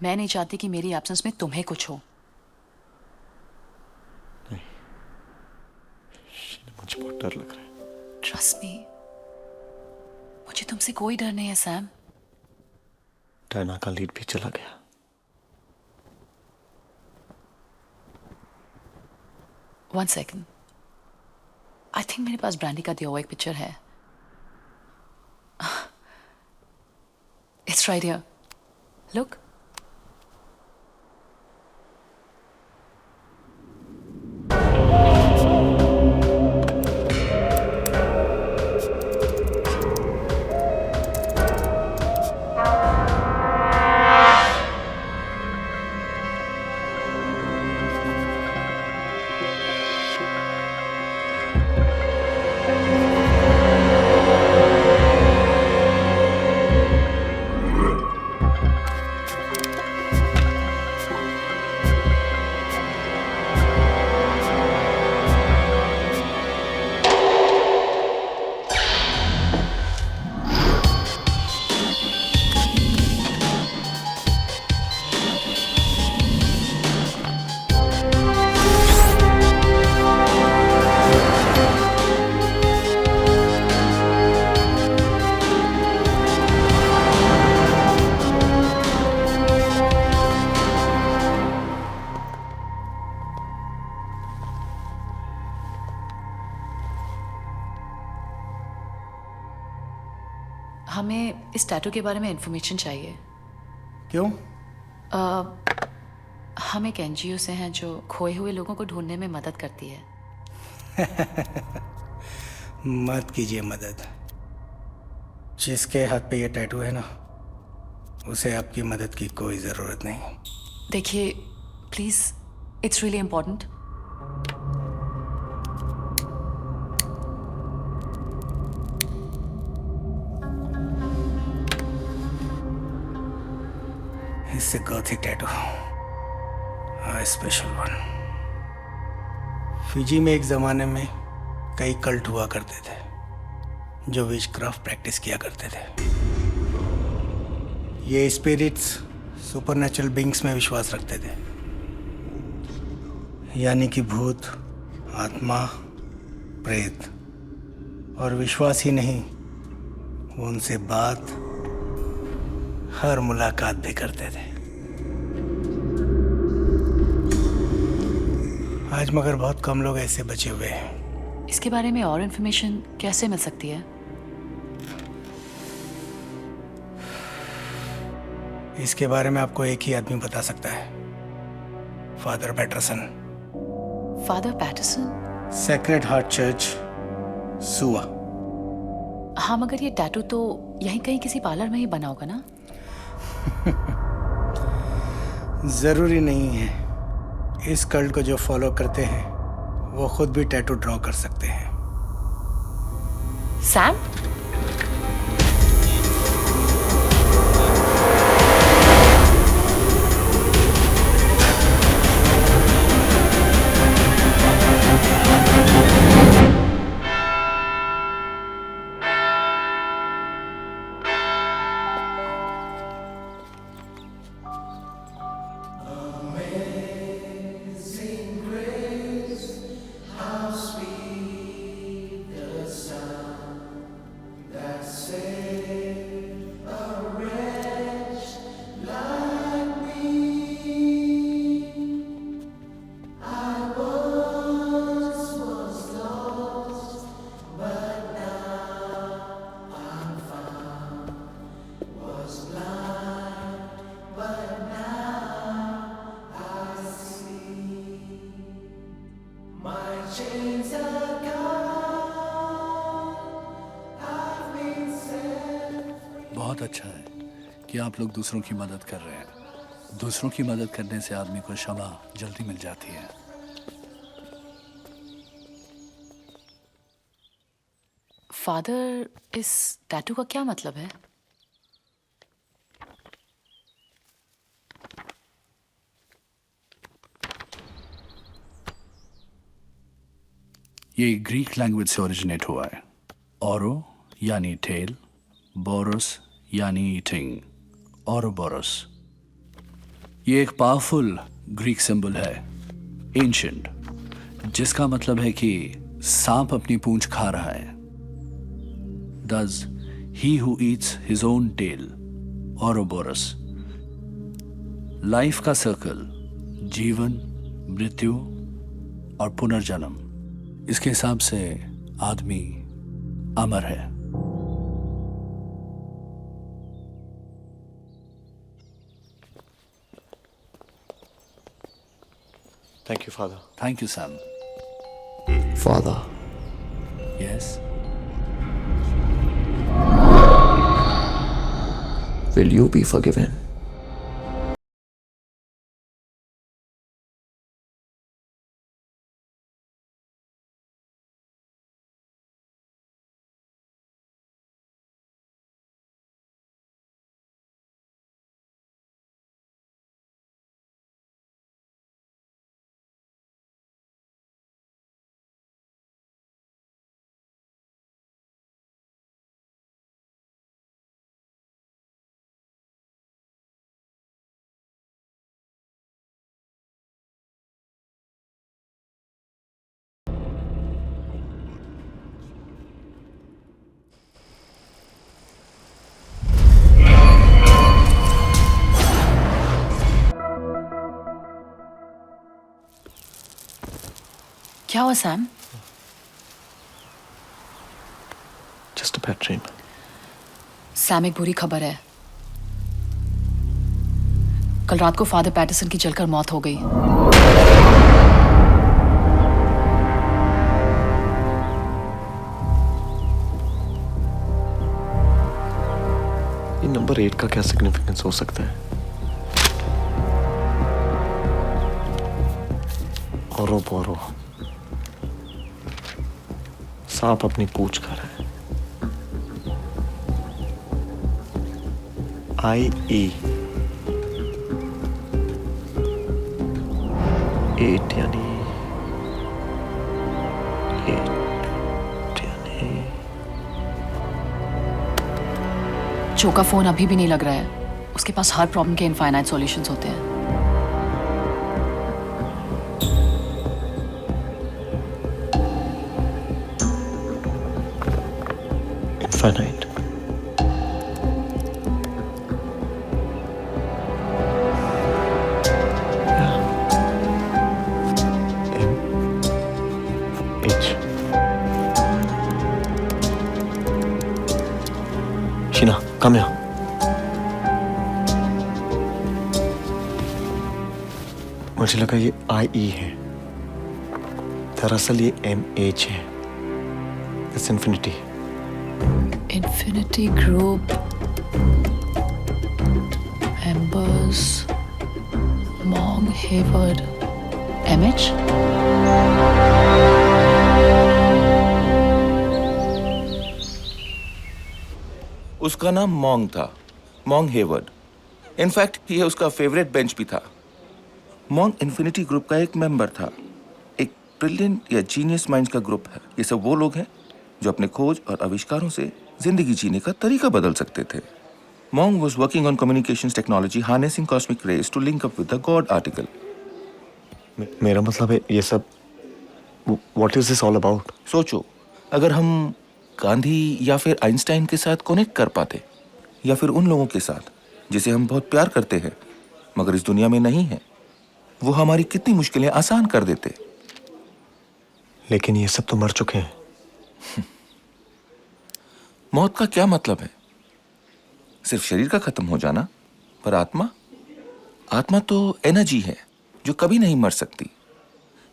मैं नहीं चाहती कि मेरी एब्सेंस में तुम्हें कुछ हो. नहीं. मुझे बहुत डर लग रहा है. Trust me. मुझे तुमसे कोई डर नहीं है सैम. डायना का लीड भी चला गया. One second. I think मेरे पास ब्रांडी का दिया हुआ एक पिक्चर है. It's right here. Look. हमें इस टैटू के बारे में इंफॉर्मेशन चाहिए. क्यों? हम एक एनजीओ से हैं जो खोए हुए लोगों को ढूंढने में मदद करती है. मत कीजिए मदद. जिसके हाथ पे ये टैटू है ना, उसे आपकी मदद की कोई ज़रूरत नहीं. देखिए please, it's really important. It's a gothic tattoo. A special one. Fiji में एक ज़माने में कई कल्ट हुआ करते थे जो विचक्राफ्ट प्रैक्टिस किया करते थे. ये स्पिरिट्स सुपरनेचुरल बीइंग्स में विश्वास रखते थे, यानी कि भूत, आत्मा, प्रेत. और विश्वास ही नहीं, वो उनसे बात, हर मुलाकात भी करते थे. आज मगर बहुत कम लोग ऐसे बचे हुए हैं. इसके बारे में और इन्फॉर्मेशन कैसे मिल सकती है? इसके बारे में आपको एक ही आदमी बता सकता है, father Patterson. Father Patterson? Sacred heart church, सुआ. हाँ, मगर ये टैटू तो यहीं कहीं किसी पार्लर में ही बना होगा ना? जरूरी नहीं है. इस कल्ट को जो फॉलो करते हैं वो खुद भी टैटू ड्रॉ कर सकते हैं. सैम? बहुत अच्छा है कि आप लोग दूसरों की मदद कर रहे हैं। दूसरों की मदद करने से आदमी को क्षमा जल्दी मिल जाती है। फादर, इस टैटू का क्या मतलब है? ये ग्रीक लैंग्वेज से ओरिजिनेट हुआ है। ओरो यानी टेल, बोरोस यानी ईटिंग, ओरोबोरोस। ये एक पावरफुल ग्रीक सिंबल है, एंशिएंट, जिसका मतलब है कि सांप अपनी पूंछ खा रहा है। Thus, he who eats his own tail, Ouroboros. Life का सर्कल, जीवन, मृत्यु और पुनर्जन्म, इसके हिसाब से आदमी अमर है। Thank you, Father. Thank you, Sam. Father. Yes. Will you be forgiven? क्या हुआ Sam? Just a bad dream. Sam, एक बुरी खबर है। कल रात को फादर पैटरसन की जलकर मौत हो गई। ये नंबर 8 का क्या सिग्निफिकेंस हो सकता है? औरो बोरो, सांप अपनी पूंछ खा रहा है। IE 8 यानी 8 यानी जो का फोन अभी भी नहीं लग रहा है। उसके पास हर प्रॉब्लम के इनफाइनाइट सॉल्यूशंस होते हैं। Infinite. Sheena, come here. मुझे लगा ये IE है, दरअसल ये MH है। It's infinity. Infinity Group, Embers, Mong, Hayward, MH? उसका नाम मॉन्ग था, मॉन्ग हेवर्ड। इनफैक्ट ये उसका फेवरेट बेंच भी था। मॉन्ग इन्फिनिटी ग्रुप का एक मेंबर था। एक ब्रिलियंट या जीनियस माइंड्स का ग्रुप है। ये सब वो लोग हैं जो अपने खोज और आविष्कारों से जिंदगी जीने का तरीका बदल सकते थे। मॉन्ग was working on communications technology harnessing cosmic rays to link up with the God article. मेरा मतलब है ये सब What is this all about? सोचो, अगर हम गांधी या फिर आइंस्टाइन के साथ कनेक्ट कर पाते, या फिर उन लोगों के साथ जिसे हम बहुत प्यार करते हैं मगर इस दुनिया में नहीं है, वो हमारी कितनी मुश्किलें आसान कर देते। लेकिन ये सब तो मर चुके हैं। मौत का क्या मतलब है? सिर्फ शरीर का खत्म हो जाना। पर आत्मा तो एनर्जी है जो कभी नहीं मर सकती।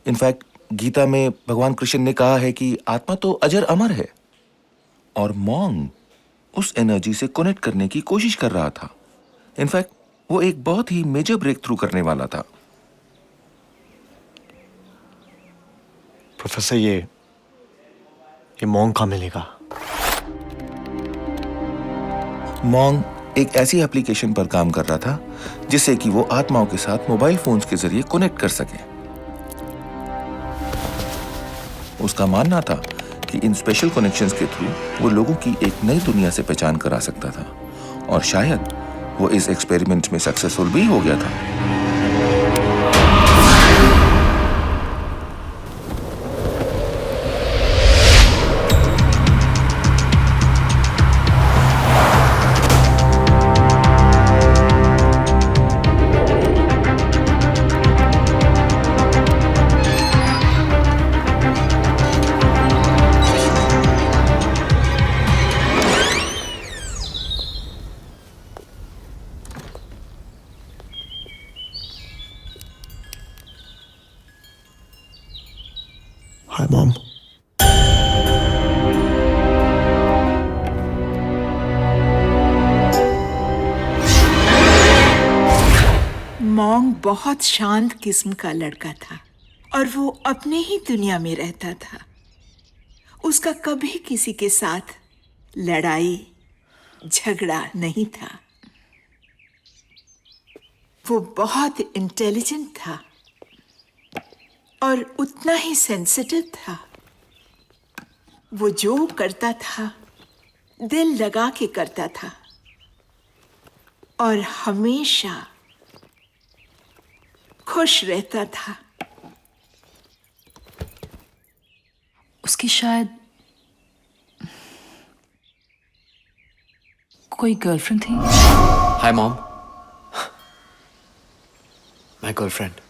इनफैक्ट गीता में भगवान कृष्ण ने कहा है कि आत्मा तो अजर अमर है। और मॉन्ग उस एनर्जी से कनेक्ट करने की कोशिश कर रहा था। इनफैक्ट वो एक बहुत ही मेजर ब्रेक थ्रू करने वाला था। प्रोफेसर, ये मॉन्ग कहाँ मिलेगा? मॉन्ग एक ऐसी एप्लीकेशन पर काम कर रहा था जिससे कि वो आत्माओं के साथ मोबाइल फोन्स के जरिए कनेक्ट कर सके। उसका मानना था कि इन स्पेशल कनेक्शंस के थ्रू वो लोगों की एक नई दुनिया से पहचान करा सकता था, और शायद वो इस एक्सपेरिमेंट में सक्सेसफुल भी हो गया था। Hi mom. मॉन्ग बहुत शांत किस्म का लड़का था और वो अपने ही दुनिया में रहता था। उसका कभी किसी के साथ लड़ाई झगड़ा नहीं था। वो बहुत इंटेलिजेंट था और उतना ही सेंसिटिव था। वो जो करता था दिल लगा के करता था और हमेशा खुश रहता था। उसकी शायद कोई गर्लफ्रेंड थी। Hi mom, my girlfriend.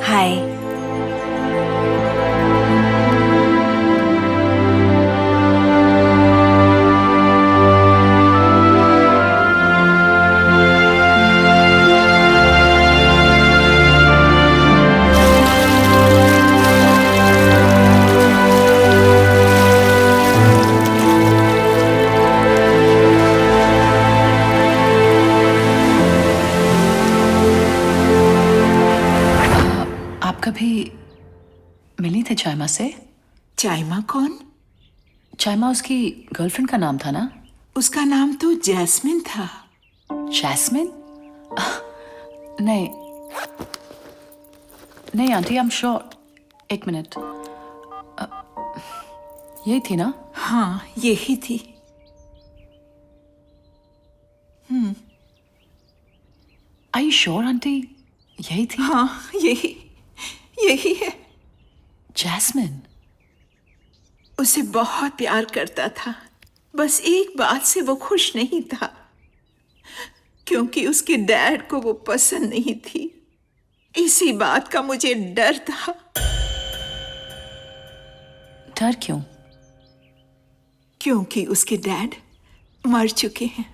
Hi. कभी मिली थी चाइमा से? चाइमा कौन? चाइमा उसकी गर्लफ्रेंड का नाम था ना? उसका नाम तो जैस्मिन था। जैस्मिन? नहीं नहीं आंटी, आई एम श्योर। एक मिनट, यही थी ना? हाँ, यही थी। आई श्योर आंटी, यही थी? हाँ, यही है। जैस्मिन उसे बहुत प्यार करता था, बस एक बात से वो खुश नहीं था, क्योंकि उसके डैड को वो पसंद नहीं थी। इसी बात का मुझे डर था। डर क्यों? क्योंकि उसके डैड मर चुके हैं।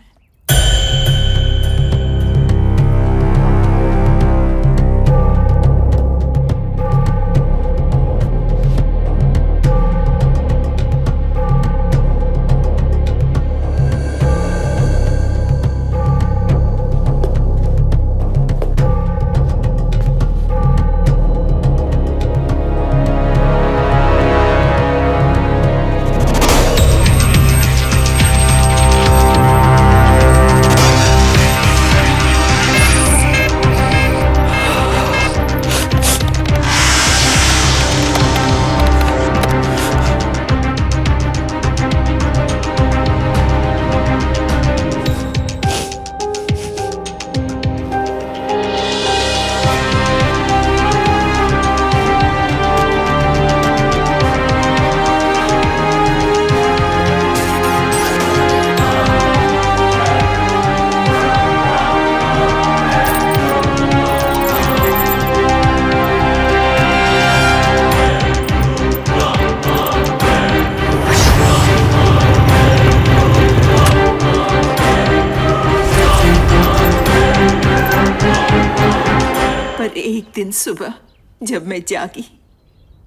एक दिन सुबह जब मैं जागी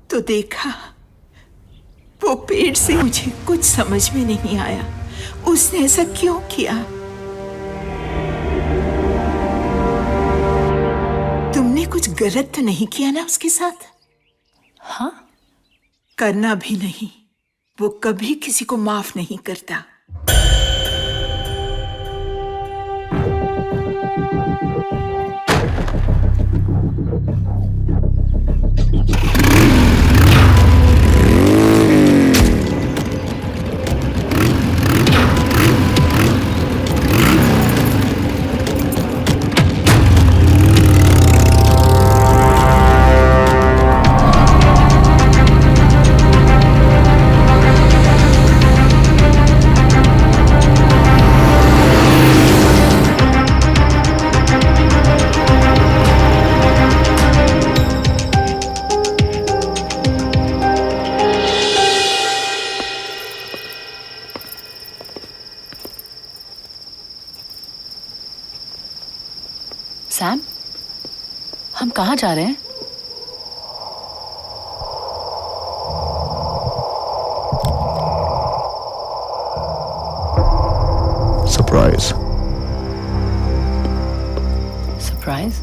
तो देखा वो पेड़ से मुझे कुछ समझ में नहीं आया। उसने ऐसा क्यों किया? तुमने कुछ गलत तो नहीं किया ना उसके साथ? हाँ, करना भी नहीं। वो कभी किसी को माफ नहीं करता। सैम, हम कहाँ जा रहे हैं? सरप्राइज। सरप्राइज?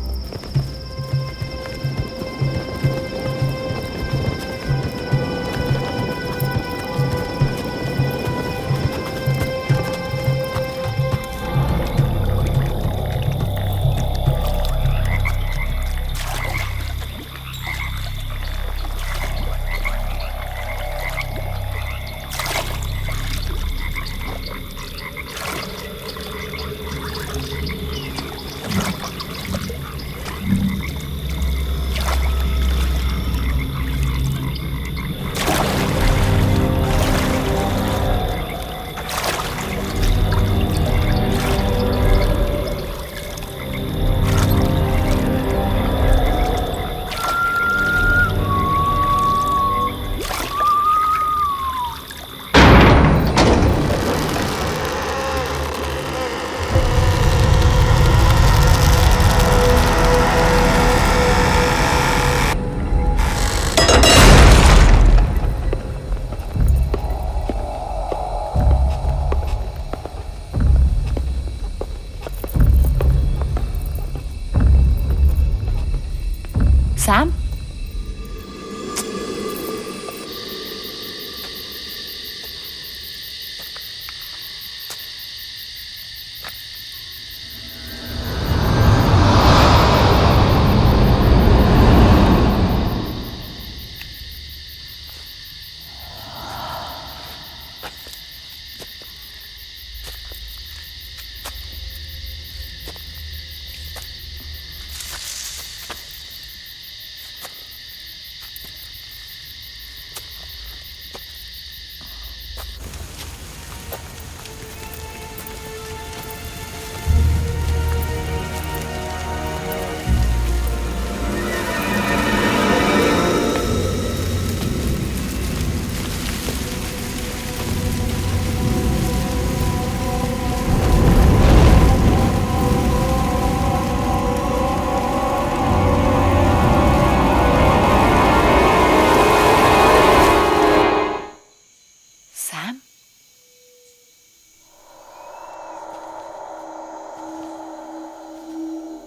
सैम,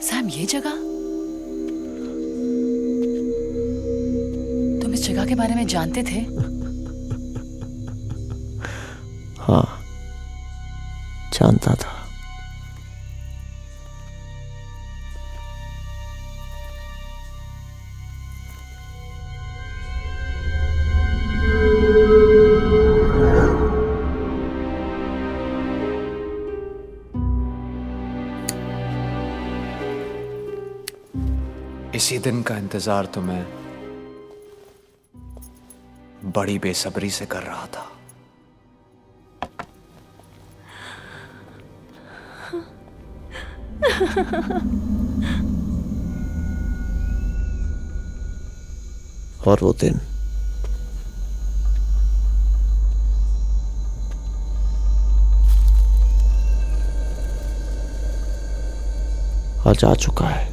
सैम, ये जगह? तुम इस जगह के बारे में जानते थे? हाँ, जानता था। इसी दिन का इंतजार तो मैं बड़ी बेसब्री से कर रहा था। और वो दिन आज आ चुका है।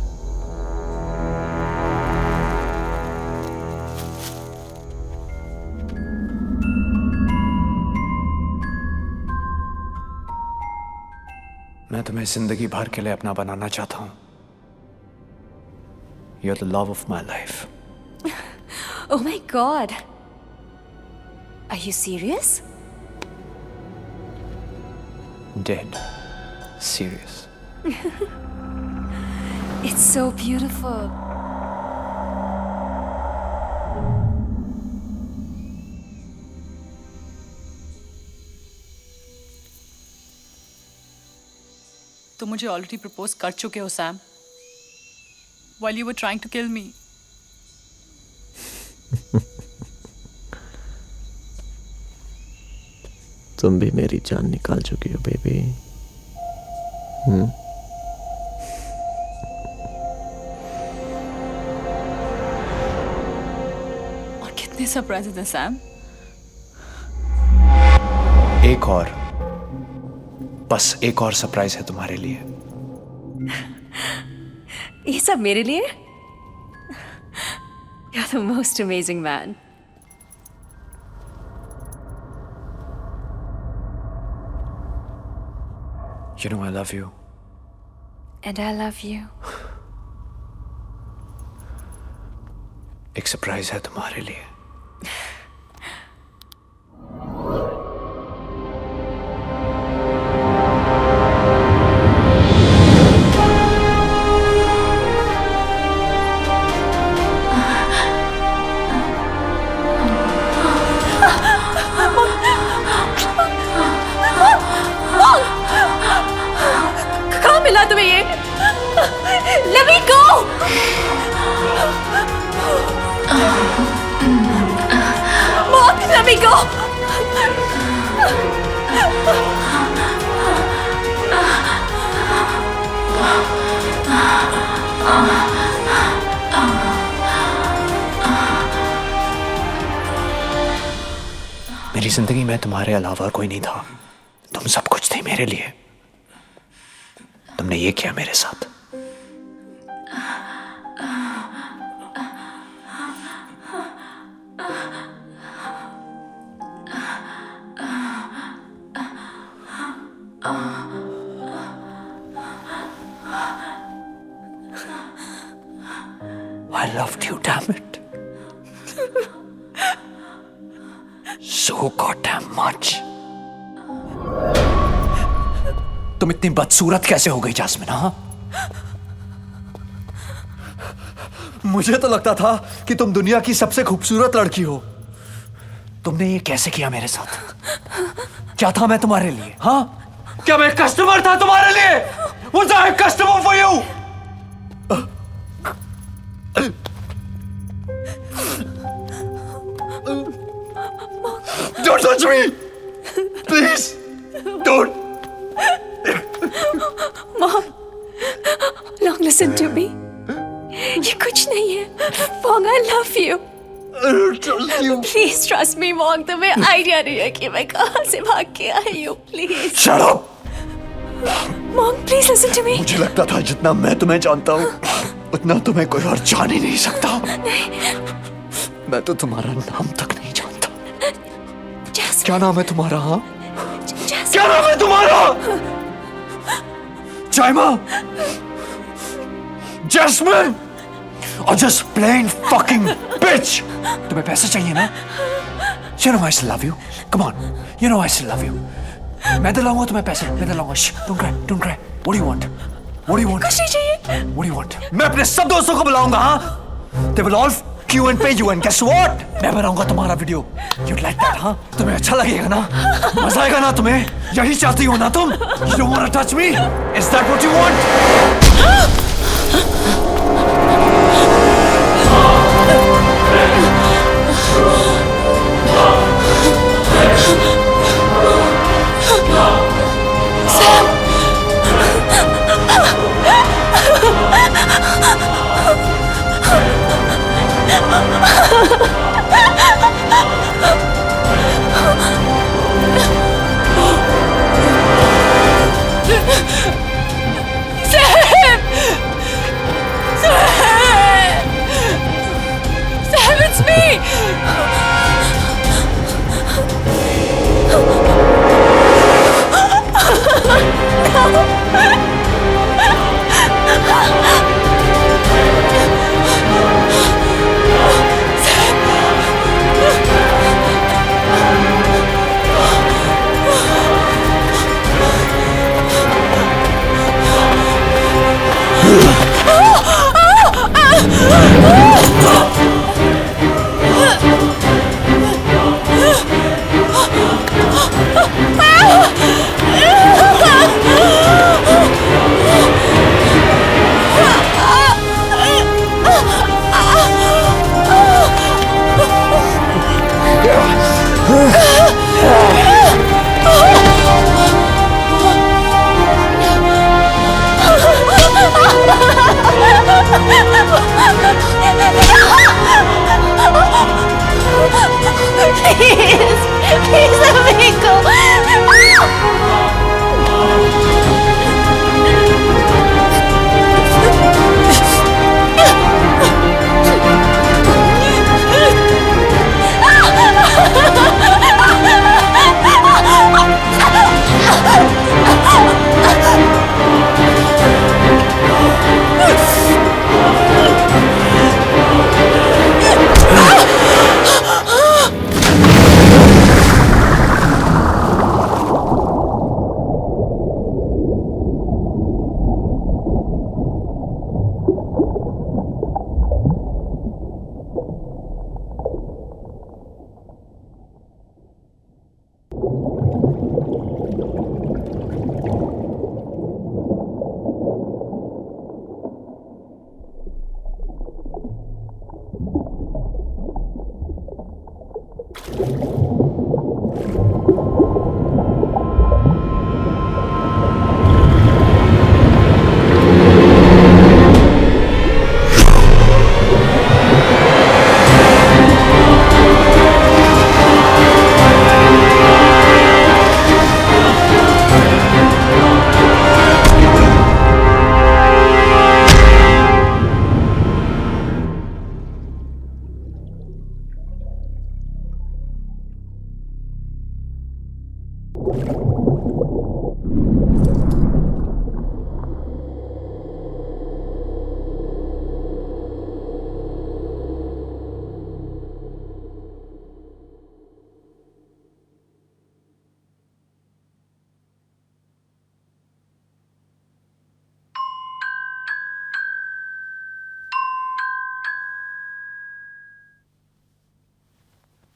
मैं तुम्हें जिंदगी भर के लिए अपना बनाना चाहता हूं। You're the love of my life. Oh my god. Are you serious? Dead. Serious. It's so beautiful. तुम मुझे ऑलरेडी प्रपोज कर चुके हो Sam, while you were trying to kill me. तुम भी मेरी जान निकाल चुकी हो बेबी। और कितने सरप्राइजेस हैं सैम। एक और, बस एक और सरप्राइज है तुम्हारे लिए। ये सब मेरे लिए? You're the most amazing man. You know I love you. And I love you. एक सरप्राइज है तुम्हारे लिए। कहाँ मिला तुम्हें ये? Let me go! Mom, let me go! मेरी जिंदगी में तुम्हारे अलावा कोई नहीं था। तुम सब कुछ थे मेरे लिए। तुमने ये किया मेरे साथ। I loved you, damn it. So goddamn much. तुम इतनी बदसूरत कैसे हो गई जास्मिन? हाँ, मुझे तो लगता था कि तुम दुनिया की सबसे खूबसूरत लड़की हो। तुमने ये कैसे किया मेरे साथ? क्या था मैं तुम्हारे लिए? हाँ, क्या मैं कस्टमर था तुम्हारे लिए? Was I a customer for you? Don't touch me! Please! Don't! Mom, Long, listen to me. ये कुछ नहीं है। Mom, I love you. I don't trust you. Please trust me, Mom. तुम्हें आइडिया नहीं है कि मैं कहाँ से भाग के आई हूँ। Please. Shut up! Mom, please listen to me. मुझे लगता था जितना मैं तुम्हें जानता हूँ, उतना तुम्हें कोई और जान ही नहीं सकता। मैं तो तुम्हारा नाम तक नहीं जानता। क्या नाम है तुम्हारा? हाँ, क्या नाम है तुम्हारा? जाइमा, जैस्मिन, और just plain fucking bitch. तुम्हें पैसे चाहिए ना? You know I still love you. Come on, you know I still love you. मैं दिलाऊंगा तुम्हें पैसे, मैं दिलाऊंगा। Don't cry, don't cry. What do you want? What do you want? कुछ नहीं चाहिए। What do you want? मैं अपने सब दोस्तों को बुलाऊंगा। हाँ? They will all queue and pay you and guess what? मैं बनाऊंगा तुम्हारा वीडियो। You'd like that, हाँ? तुम्हें अच्छा लगेगा ना? मजा आएगा ना तुम्हें? यही चाहती हो ना तुम? You don't want to touch me? Is that what you want? Sam!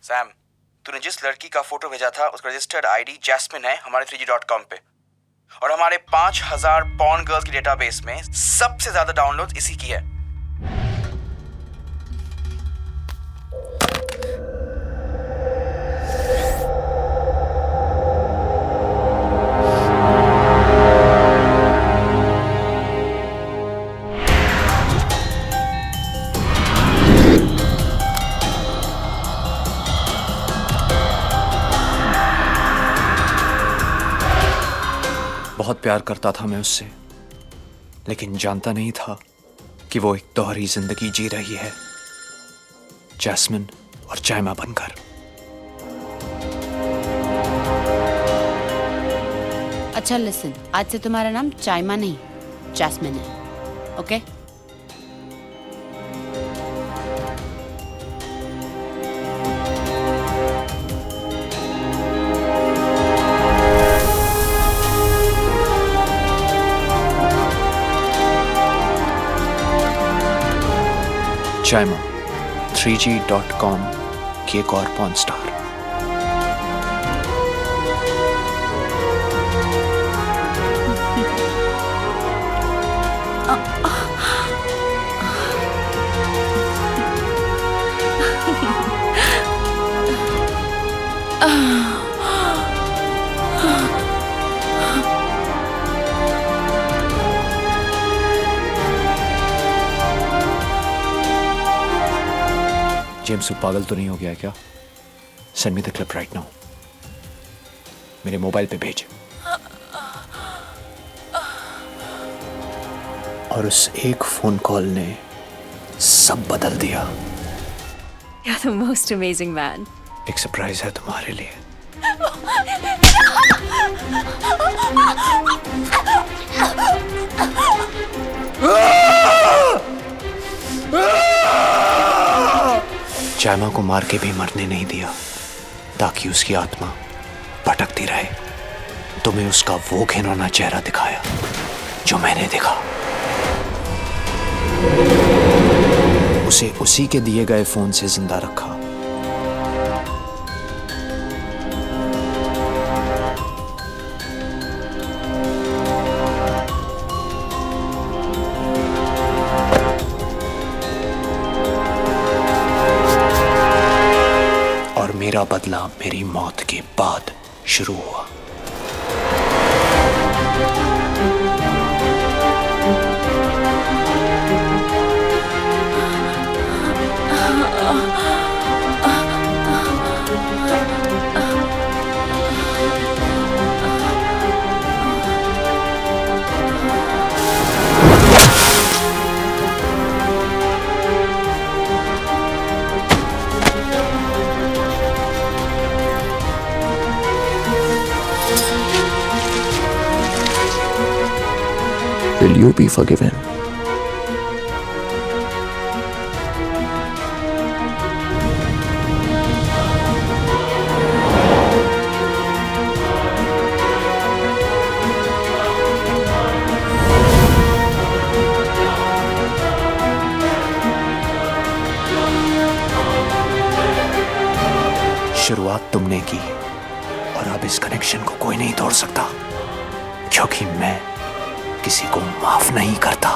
Sam, तूने जिस लड़की का फोटो भेजा था उसका रजिस्टर्ड आईडी जैस्मिन है हमारे 3G.com पे, और हमारे 5000 पॉर्न गर्ल्स की डेटाबेस में सबसे ज्यादा डाउनलोड इसी की है। बहुत प्यार करता था मैं उससे, लेकिन जानता नहीं था कि वो एक दोहरी जिंदगी जी रही है, जैस्मिन और चाइमा बनकर। अच्छा लिसन, आज से तुम्हारा नाम चाइमा नहीं जैस्मिन है, ओके? चाइमा 3G.com की एक और पॉर्न स्टार। जेम्स, तू पागल तो नहीं हो गया क्या? Send me the clip right now, मेरे मोबाइल पे भेज। और उस एक फोन कॉल ने सब बदल दिया। You're the most amazing man. एक सरप्राइज है तुम्हारे लिए। चाइमा को मार के भी मरने नहीं दिया, ताकि उसकी आत्मा भटकती रहे। तुम्हें उसका वो घिनौना चेहरा दिखाया जो मैंने देखा। उसे उसी के दिए गए फोन से जिंदा रखा। और मेरा बदला मेरी मौत के बाद शुरू हुआ। Will you be forgiven? शुरुआत तुमने की और अब इस कनेक्शन को कोई नहीं तोड़ सकता, क्योंकि मैं किसी को माफ नहीं करता।